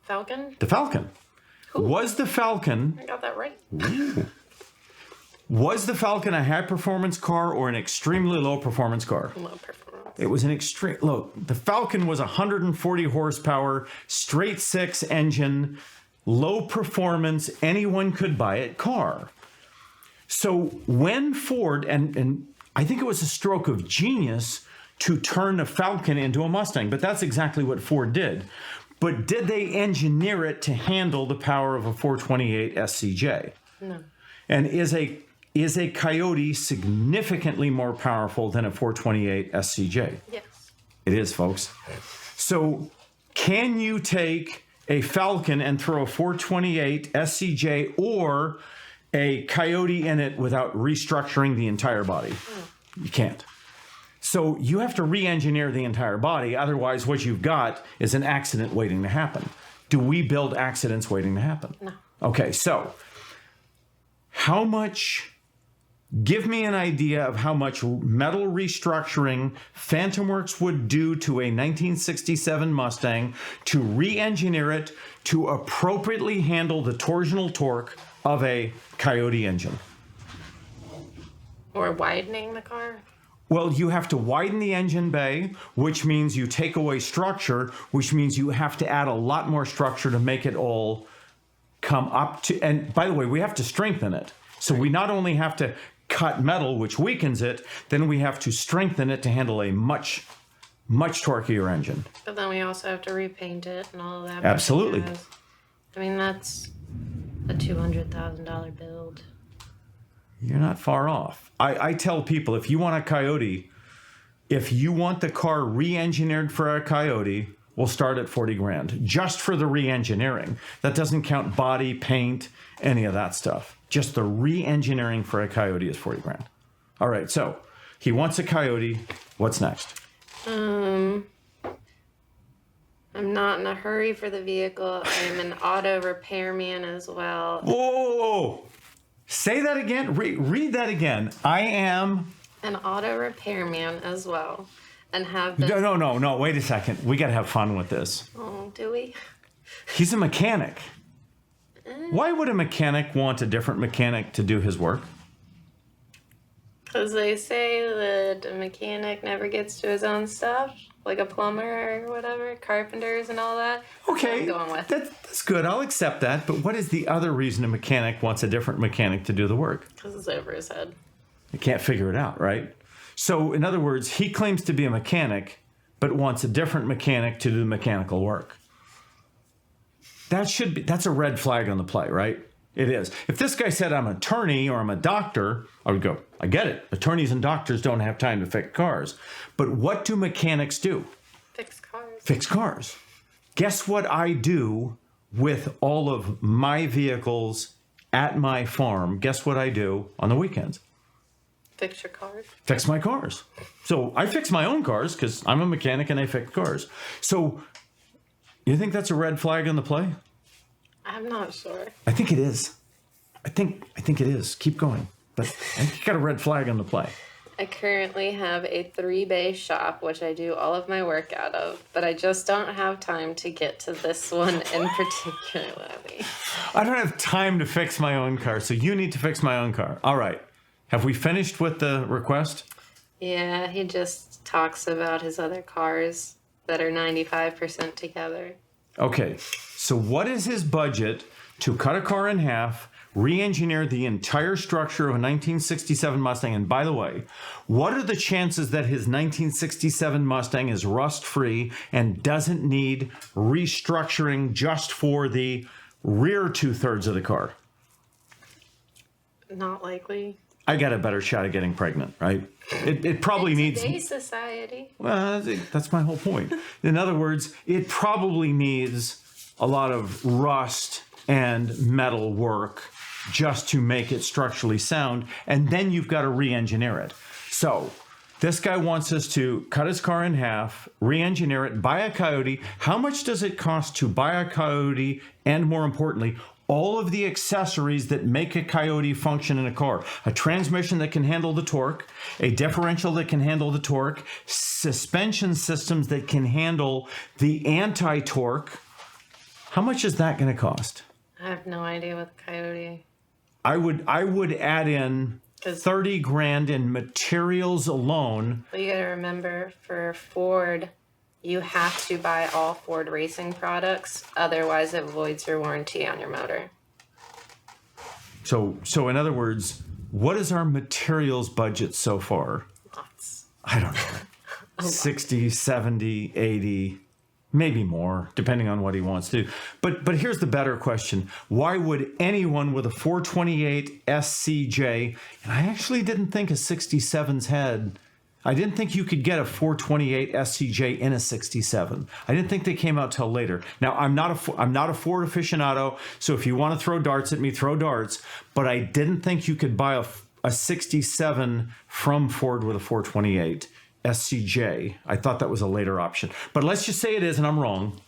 Falcon? The Falcon. Ooh. Was the Falcon... I got that right. Was the Falcon a high-performance car or an extremely low-performance car? Low performance. It was an extreme... Look, the Falcon was 140 horsepower, straight six engine, low performance, anyone could buy it car. So when Ford, and I think it was a stroke of genius to turn the Falcon into a Mustang, but that's exactly what Ford did. But did they engineer it to handle the power of a 428 SCJ? No. And is a is a Coyote significantly more powerful than a 428 SCJ? Yes. It is, folks. So can you take a Falcon and throw a 428 SCJ or a Coyote in it without restructuring the entire body? You can't. So you have to re-engineer the entire body. Otherwise, what you've got is an accident waiting to happen. Do we build accidents waiting to happen? No. Okay, so how much... Give me an idea of how much metal restructuring FantomWorks would do to a 1967 Mustang to re-engineer it to appropriately handle the torsional torque of a Coyote engine. Or widening the car? Well, you have to widen the engine bay, which means you take away structure, which means you have to add a lot more structure to make it all come up to... And by the way, we have to strengthen it. So we not only have to cut metal, which weakens it, then we have to strengthen it to handle a much torqueier engine. But then we also have to repaint it and all of that. Absolutely. I mean, that's a $200,000 build. You're not far off. I tell people, if you want a Coyote, if you want the car re-engineered for a Coyote, we'll start at 40 grand, just for the re-engineering. That doesn't count body, paint, any of that stuff. Just the re-engineering for a Coyote is 40 grand. All right, so he wants a Coyote. What's next? I'm not in a hurry for the vehicle. I'm an auto repairman as well. Whoa! Say that again. Read that again. I am... An auto repairman as well. And have been... No. Wait a second. We got to have fun with this. Oh, do we? He's a mechanic. Why would a mechanic want a different mechanic to do his work? Because they say that a mechanic never gets to his own stuff, like a plumber or whatever, carpenters and all that. Okay, That's what I'm going with. That's good. I'll accept that. But what is the other reason a mechanic wants a different mechanic to do the work? Because it's over his head. You can't figure it out, right? So, in other words, he claims to be a mechanic, but wants a different mechanic to do the mechanical work. That's a red flag on the play, right? It is. If this guy said, I'm an attorney or I'm a doctor, I would go, I get it. Attorneys and doctors don't have time to fix cars. But what do mechanics do? Fix cars. Fix cars. Guess what I do with all of my vehicles at my farm? Guess what I do on the weekends? Fix your cars. Fix my cars. So I fix my own cars because I'm a mechanic and I fix cars. So you think that's a red flag on the play? I'm not sure. I think it is. I think it is. Keep going. But I think you got a red flag on the play. I currently have a 3-bay shop, which I do all of my work out of, but I just don't have time to get to this one in particularly. I don't have time to fix my own car, so you need to fix my own car. All right. Have we finished with the request? Yeah, he just talks about his other cars that are 95% together. Okay, so what is his budget to cut a car in half, re-engineer the entire structure of a 1967 Mustang? And by the way, what are the chances that his 1967 Mustang is rust-free and doesn't need restructuring just for the rear 2/3 of the car? Not likely. I got a better shot at getting pregnant, right? It probably needs... Today's society. Well, that's my whole point. In other words, it probably needs a lot of rust and metal work just to make it structurally sound, and then you've got to re-engineer it. So this guy wants us to cut his car in half, re-engineer it, buy a Coyote. How much does it cost to buy a Coyote, and more importantly, all of the accessories that make a Coyote function in a car? A transmission that can handle the torque, a differential that can handle the torque, suspension systems that can handle the anti-torque. How much is that going to cost? I have no idea what the Coyote... I would add in 30 grand in materials alone. But you got to remember, for Ford, you have to buy all Ford racing products. Otherwise, it voids your warranty on your motor. So in other words, what is our materials budget so far? Lots. I don't know. 60, 70, 80, Maybe more, depending on what he wants to do. But here's the better question. Why would anyone with a 428 SCJ, and I actually didn't think a 67's head, I didn't think you could get a 428 SCJ in a 67. I didn't think they came out till later. Now, I'm not a Ford aficionado, so if you want to throw darts at me, throw darts. But I didn't think you could buy a 67 from Ford with a 428 SCJ. I thought that was a later option. But let's just say it is, and I'm wrong.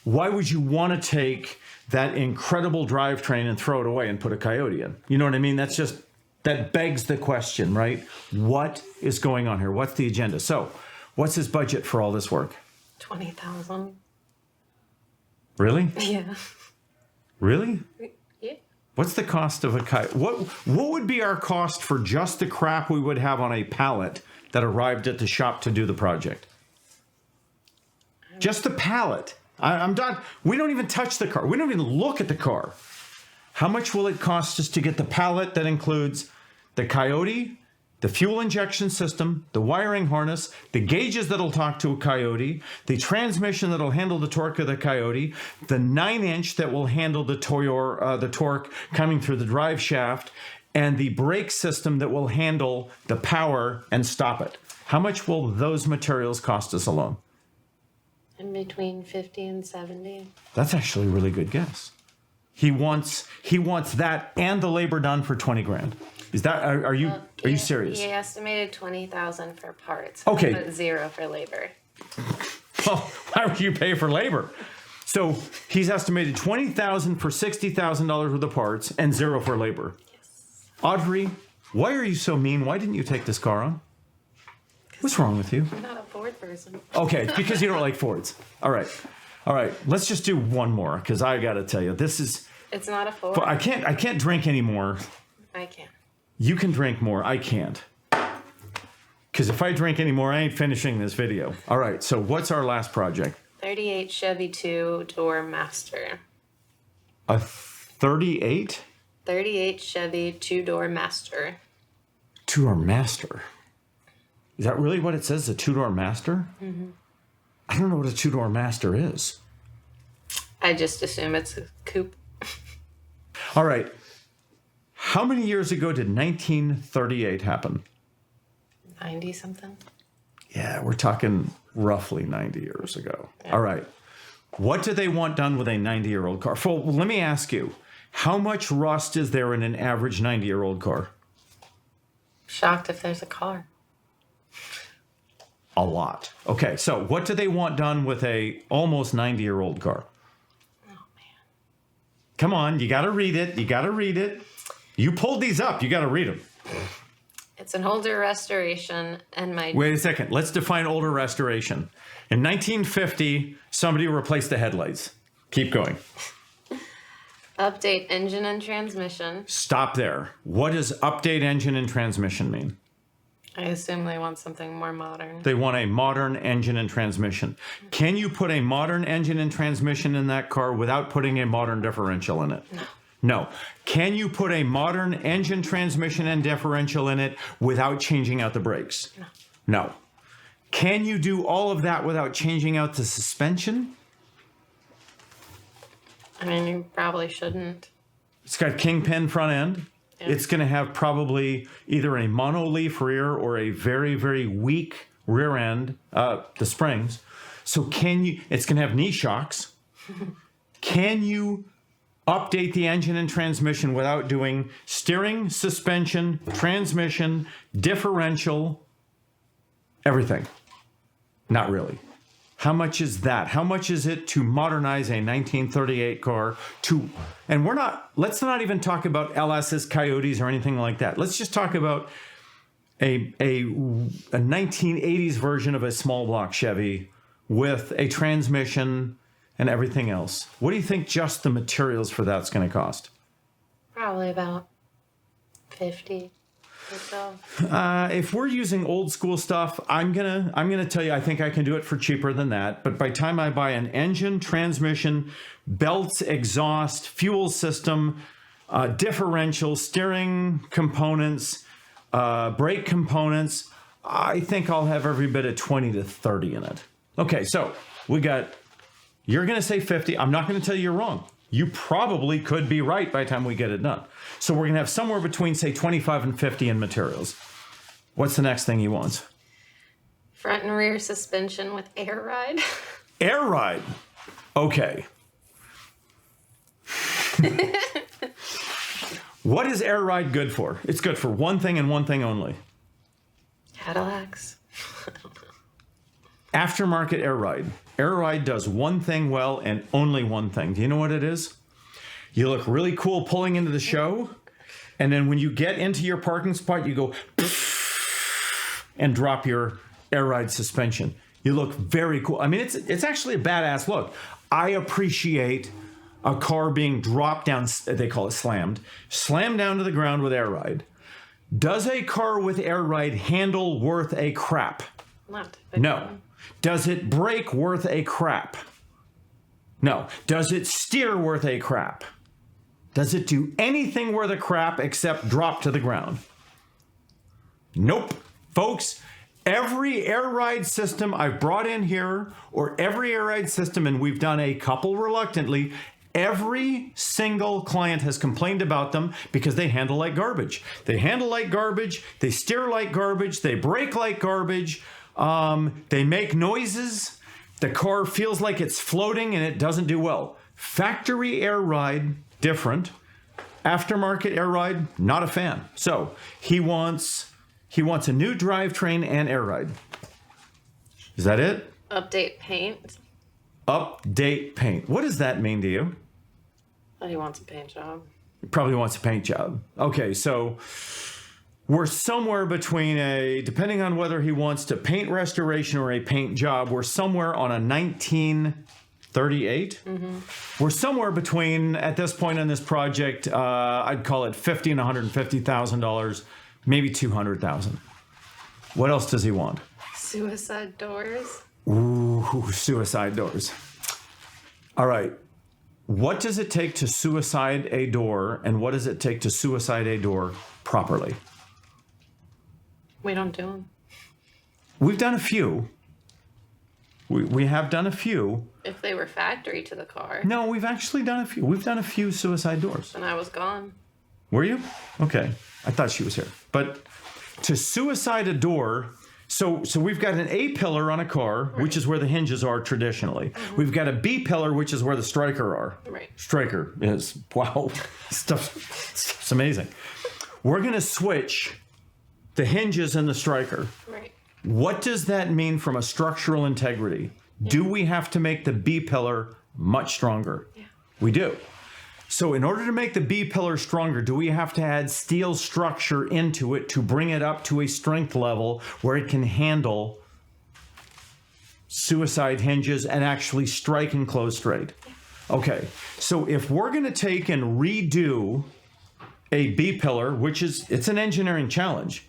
Why would you want to take that incredible drivetrain and throw it away and put a Coyote in? You know what I mean? That begs the question, right? What is going on here? What's the agenda? So, what's his budget for all this work? $20,000. Really? Yeah. Really? Yeah. What's the cost of a Coyote? What would be our cost for just the crap we would have on a pallet that arrived at the shop to do the project? Just the pallet. I'm done. We don't even touch the car. We don't even look at the car. How much will it cost us to get the pallet that includes the Coyote, the fuel injection system, the wiring harness, the gauges that'll talk to a Coyote, the transmission that'll handle the torque of the Coyote, the 9-inch that will handle the torque coming through the drive shaft, and the brake system that will handle the power and stop it? How much will those materials cost us alone? In between 50 and 70. That's actually a really good guess. He wants that and the labor done for 20 grand. Is that are you serious? He estimated 20,000 for parts. Okay. But 0 for labor. Well, why would you pay for labor? So he's estimated 20,000 for $60,000 worth of parts and 0 for labor. Yes. Audrey, why are you so mean? Why didn't you take this car on? What's wrong with you? I'm not a Ford person. Okay, it's because you don't like Fords. All right. Let's just do one more because I got to tell you, this is. It's not a Ford. I can't drink anymore. I can. You can drink more. I can't. Because if I drink anymore, I ain't finishing this video. All right. So what's our last project? 38 Chevy 2-door Master. A 38? 38 Chevy 2-door Master. 2-door Master. Is that really what it says? A 2-door Master? Mm-hmm. I don't know what a 2-door Master is. I just assume it's a coupe. All right. How many years ago did 1938 happen? 90 something. Yeah, we're talking roughly 90 years ago. Yeah. All right. What do they want done with a 90-year-old car? Well, let me ask you, how much rust is there in an average 90-year-old car? Shocked if there's a car. A lot. Okay, so what do they want done with a almost 90-year-old car? Oh, man. Come on, you got to read it. You pulled these up. You got to read them. It's an older restoration, and Wait a second. Let's define older restoration. In 1950, somebody replaced the headlights. Keep going. Update engine and transmission. Stop there. What does update engine and transmission mean? I assume they want something more modern. They want a modern engine and transmission. Can you put a modern engine and transmission in that car without putting a modern differential in it? No. Can you put a modern engine, transmission, and differential in it without changing out the brakes? No. Can you do all of that without changing out the suspension? I mean, you probably shouldn't. It's got kingpin front end. Yeah. It's going to have probably either a monoleaf rear or a very, very weak rear end, the springs. So it's going to have knee shocks. Can you update the engine and transmission without doing steering, suspension, transmission, differential, everything? Not really. How much is that? How much is it to modernize a 1938 car and let's not even talk about LS's, Coyotes, or anything like that. Let's just talk about a 1980s version of a small block Chevy with a transmission and everything else. What do you think just the materials for that's going to cost? Probably about 50 or so. If we're using old school stuff, I'm gonna tell you I think I can do it for cheaper than that. But by the time I buy an engine, transmission, belts, exhaust, fuel system, differential, steering components, brake components, I think I'll have every bit of 20 to 30 in it. Okay, so we got You're going to say 50. I'm not going to tell you you're wrong. You probably could be right by the time we get it done. So we're going to have somewhere between, say, 25 and 50 in materials. What's the next thing he wants? Front and rear suspension with air ride. Air ride. Okay. What is air ride good for? It's good for one thing and one thing only. Cadillacs. Aftermarket air ride. Air ride does one thing well and only one thing. Do you know what it is? You look really cool pulling into the show, and then when you get into your parking spot, you go and drop your air ride suspension. You look very cool. I mean, it's actually a badass look. I appreciate a car being dropped down, they call it slammed down to the ground with air ride. Does a car with air ride handle worth a crap? Not No. Does it brake worth a crap? No. Does it steer worth a crap? Does it do anything worth a crap except drop to the ground? Nope. Folks, every air ride system I've brought in here, or every air ride system, and we've done a couple reluctantly, every single client has complained about them because they handle like garbage. They handle like garbage, they steer like garbage, they brake like garbage, they make noises, the car feels like it's floating and it doesn't do well. Factory air ride, different. Aftermarket air ride, not a fan. So he wants a new drivetrain and air ride. Is that it? Update paint. Update paint. What does that mean to you? But he wants a paint job. He probably wants a paint job. Okay, so we're somewhere between depending on whether he wants to paint restoration or a paint job, we're somewhere on a 1938. Mm-hmm. We're somewhere between, at this point in this project, I'd call it $50,000 and $150,000, maybe $200,000. What else does he want? Suicide doors. Ooh, suicide doors. All right. What does it take to suicide a door, and what does it take to suicide a door properly? We don't do them. We've done a few. We have done a few. If they were factory to the car. No, we've actually done a few. We've done a few suicide doors. And I was gone. Were you? Okay. I thought she was here. But to suicide a door, so we've got an A pillar on a car, right, which is where the hinges are traditionally. Mm-hmm. We've got a B pillar, which is where the striker are. Right. Striker is, wow, it's amazing. We're going to switch the hinges and the striker. Right. What does that mean from a structural integrity? Yeah. Do we have to make the B pillar much stronger? Yeah. We do. So in order to make the B pillar stronger, do we have to add steel structure into it to bring it up to a strength level where it can handle suicide hinges and actually strike and close straight? Okay, so if we're going to take and redo a B pillar, which it's an engineering challenge,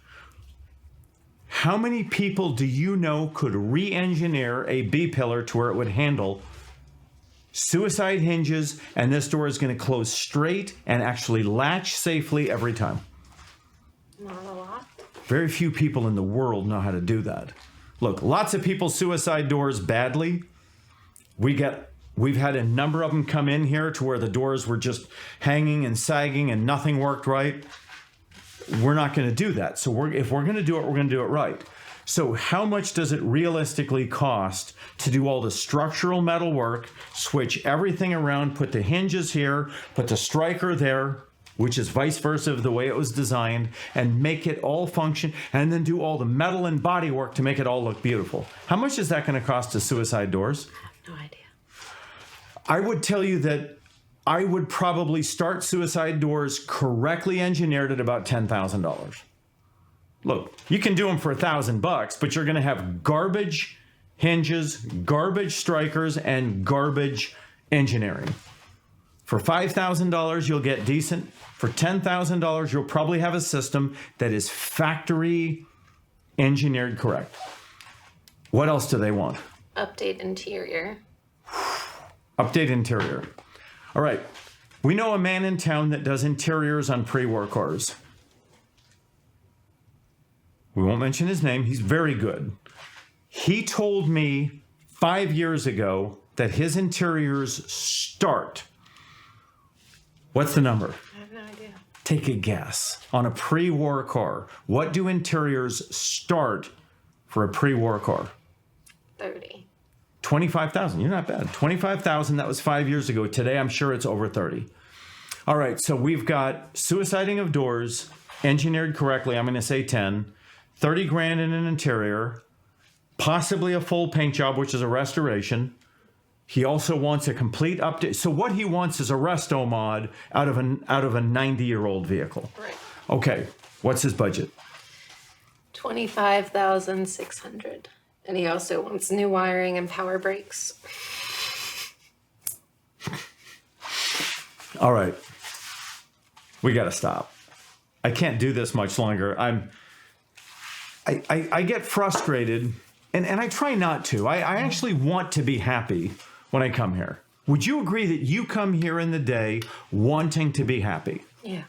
how many people do you know could re-engineer a B pillar to where it would handle suicide hinges, and this door is going to close straight and actually latch safely every time? Not a lot. Very few people in the world know how to do that. Look, lots of people suicide doors badly. We've had a number of them come in here to where the doors were just hanging and sagging and nothing worked right. We're not going to do that. So if we're going to do it, we're going to do it right. So how much does it realistically cost to do all the structural metal work, switch everything around, put the hinges here, put the striker there, which is vice versa of the way it was designed, and make it all function, and then do all the metal and body work to make it all look beautiful? How much is that going to cost to suicide doors? I have no idea. I would tell you that I would probably start suicide doors correctly engineered at about $10,000. Look, you can do them for $1,000, but you're going to have garbage hinges, garbage strikers, and garbage engineering. For $5,000, you'll get decent. For $10,000, you'll probably have a system that is factory engineered correct. What else do they want? Update interior. Update interior. All right. We know a man in town that does interiors on pre-war cars. We won't mention his name. He's very good. He told me 5 years ago that his interiors start. What's the number? I have no idea. Take a guess. On a pre-war car, what do interiors start for a pre-war car? 30. 25,000. You're not bad. 25,000. That was 5 years ago. Today, I'm sure it's over 30. All right. So we've got suiciding of doors, engineered correctly. I'm going to say 10. 30 grand in an interior, possibly a full paint job, which is a restoration. He also wants a complete update. So what he wants is a resto mod out of a 90-year-old vehicle. Right. Okay. What's his budget? 25,600. And he also wants new wiring and power brakes. All right. We got to stop. I can't do this much longer. I get frustrated, and I try not to. I actually want to be happy when I come here. Would you agree that you come here in the day wanting to be happy? Yeah.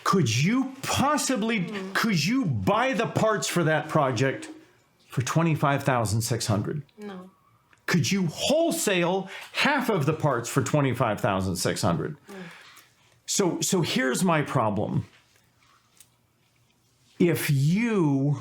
Could you buy the parts for that project for $25,600? No. Could you wholesale half of the parts for $25,600? So here's my problem. If you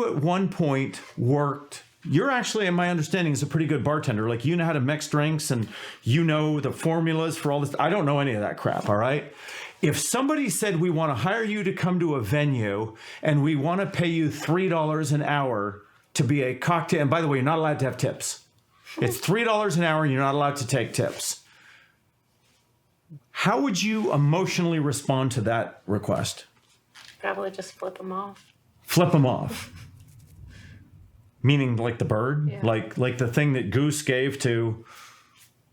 at one point worked, you're actually, in my understanding, is a pretty good bartender. Like, you know how to mix drinks and you know the formulas for all this. I don't know any of that crap, all right? If somebody said, we want to hire you to come to a venue and we want to pay you $3 an hour to be a cocktail, and by the way, you're not allowed to have tips. It's $3 an hour and you're not allowed to take tips. How would you emotionally respond to that request? Probably just flip them off. Flip them off. Meaning like the bird? Yeah. Like the thing that Goose gave to,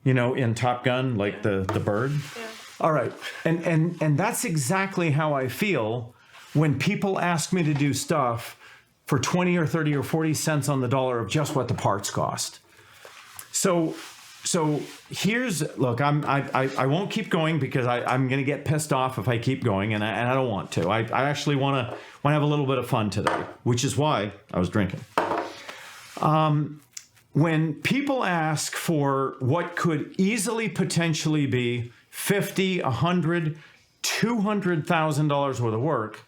in Top Gun, like the bird? Yeah. All right. And that's exactly how I feel when people ask me to do stuff for 20 or 30 or 40 cents on the dollar of just what the parts cost. So look, I won't keep going because I'm going to get pissed off if I keep going, and I don't want to. I actually want to have a little bit of fun today, which is why I was drinking. When people ask for what could easily potentially be $50,000, $100,000, $200,000 worth of work,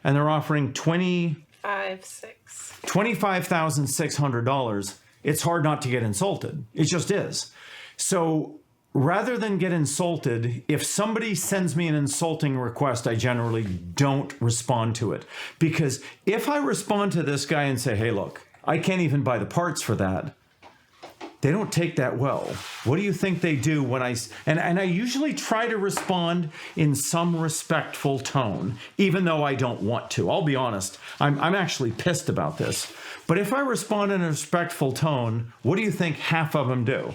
and they're offering $25,600, it's hard not to get insulted. It just is. So rather than get insulted, if somebody sends me an insulting request, I generally don't respond to it. Because if I respond to this guy and say, hey, look, I can't even buy the parts for that, they don't take that well. What do you think they do when I usually try to respond in some respectful tone, even though I don't want to. I'll be honest, I'm actually pissed about this. But if I respond in a respectful tone, what do you think half of them do?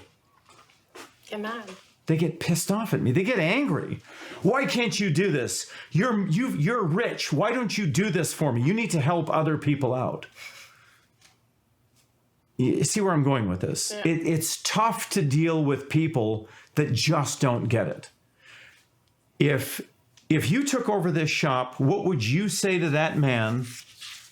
Get mad. They get pissed off at me. They get angry. Why can't you do this? You're rich. Why don't you do this for me? You need to help other people out. You see where I'm going with this? Yeah. It's tough to deal with people that just don't get it. If you took over this shop, what would you say to that man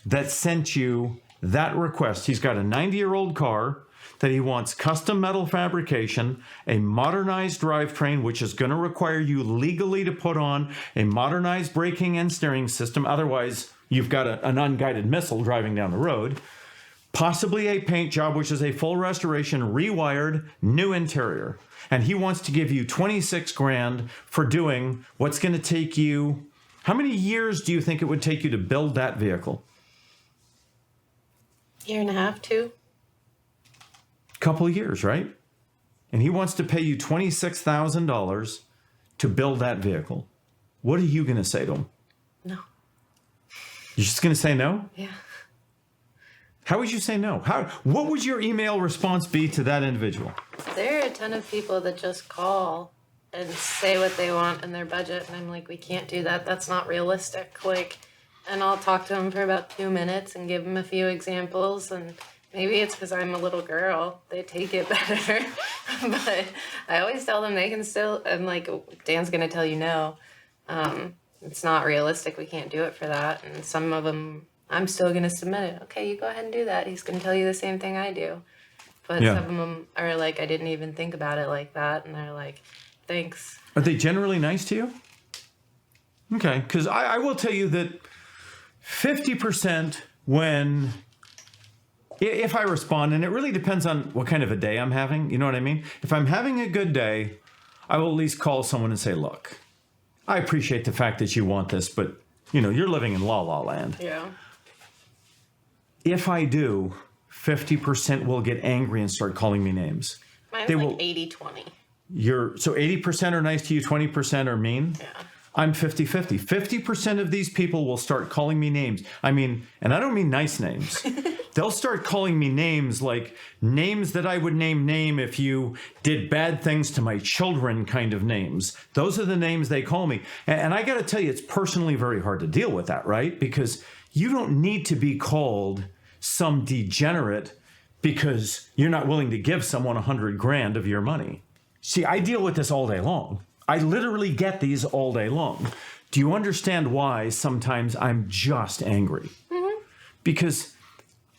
that sent you that request? He's got a 90-year-old car that he wants custom metal fabrication, a modernized drivetrain, which is going to require you legally to put on a modernized braking and steering system. Otherwise, you've got an unguided missile driving down the road. Possibly a paint job, which is a full restoration, rewired, new interior. And he wants to give you 26 grand for doing what's going to take you. How many years do you think it would take you to build that vehicle? Year and a half, 2. Couple of years, right? And he wants to pay you $26,000 to build that vehicle. What are you going to say to him? No. You're just going to say no? Yeah. How would you say no? What would your email response be to that individual? There are a ton of people that just call and say what they want in their budget, and I'm like, we can't do that. That's not realistic. And I'll talk to them for about 2 minutes and give them a few examples, and maybe it's because I'm a little girl. They take it better. But I always tell them they can still, I'm like, Dan's going to tell you no. It's not realistic. We can't do it for that. And some of them I'm still going to submit it. Okay, you go ahead and do that. He's going to tell you the same thing I do. But Yeah. some of them are like, I didn't even think about it like that. And they're like, thanks. Are they generally nice to you? Okay, because I will tell you that 50% when, if I respond, and it really depends on what kind of a day I'm having, you know what I mean? If I'm having a good day, I will at least call someone and say, look, I appreciate the fact that you want this, but, you know, you're living in la la land. Yeah. If I do, 50% will get angry and start calling me names. Mine's They like will- 80-20. So 80% are nice to you, 20% are mean? Yeah. I'm 50-50. 50% of these people will start calling me names. I mean, and I don't mean nice names. They'll start calling me names like names that I would name if you did bad things to my children kind of names. Those are the names they call me. And I got to tell you, it's personally very hard to deal with that, right? Because you don't need to be called some degenerate because you're not willing to give someone $100,000 of your money. See, I deal with this all day long. I literally get these all day long. Do you understand why sometimes I'm just angry? Mm-hmm. Because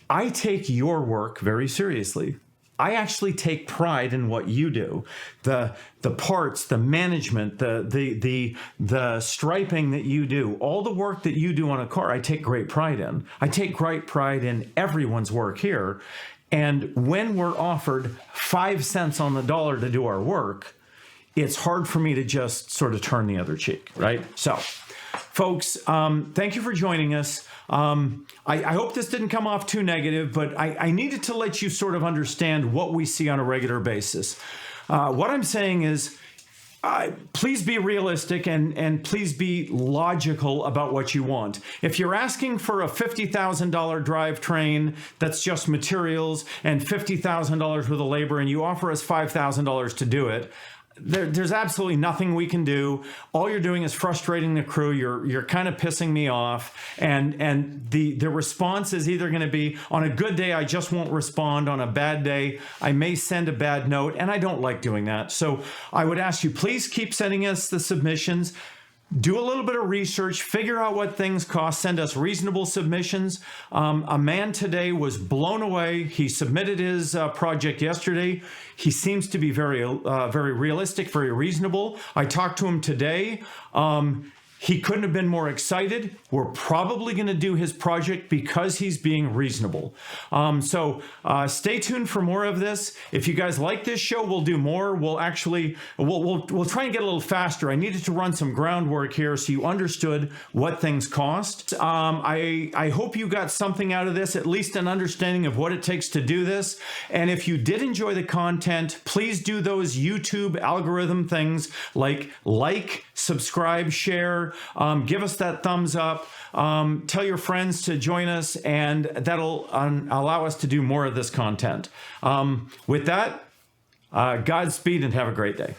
I take your work very seriously. I actually take pride in what you do. The parts, the management, the striping that you do, all the work that you do on a car, I take great pride in. I take great pride in everyone's work here. And when we're offered 5 cents on the dollar to do our work, it's hard for me to just sort of turn the other cheek, right? So, folks, thank you for joining us. I hope this didn't come off too negative, but I needed to let you sort of understand what we see on a regular basis. What I'm saying is, please be realistic and please be logical about what you want. If you're asking for a $50,000 drivetrain that's just materials and $50,000 worth of labor and you offer us $5,000 to do it, there's absolutely nothing we can do. All you're doing is frustrating the crew. You're kind of pissing me off. And the response is either going to be, on a good day, I just won't respond. On a bad day, I may send a bad note. And I don't like doing that. So I would ask you, please keep sending us the submissions. Do a little bit of research, figure out what things cost, send us reasonable submissions. A man today was blown away. He submitted his project yesterday. He seems to be very realistic, very reasonable. I talked to him today. He couldn't have been more excited. We're probably going to do his project because he's being reasonable. So stay tuned for more of this. If you guys like this show, we'll do more. We'll try and get a little faster. I needed to run some groundwork here so you understood what things cost. I hope you got something out of this, at least an understanding of what it takes to do this. And if you did enjoy the content, please do those YouTube algorithm things like, subscribe, share, give us that thumbs up, tell your friends to join us, and that'll allow us to do more of this content. With that, Godspeed and have a great day.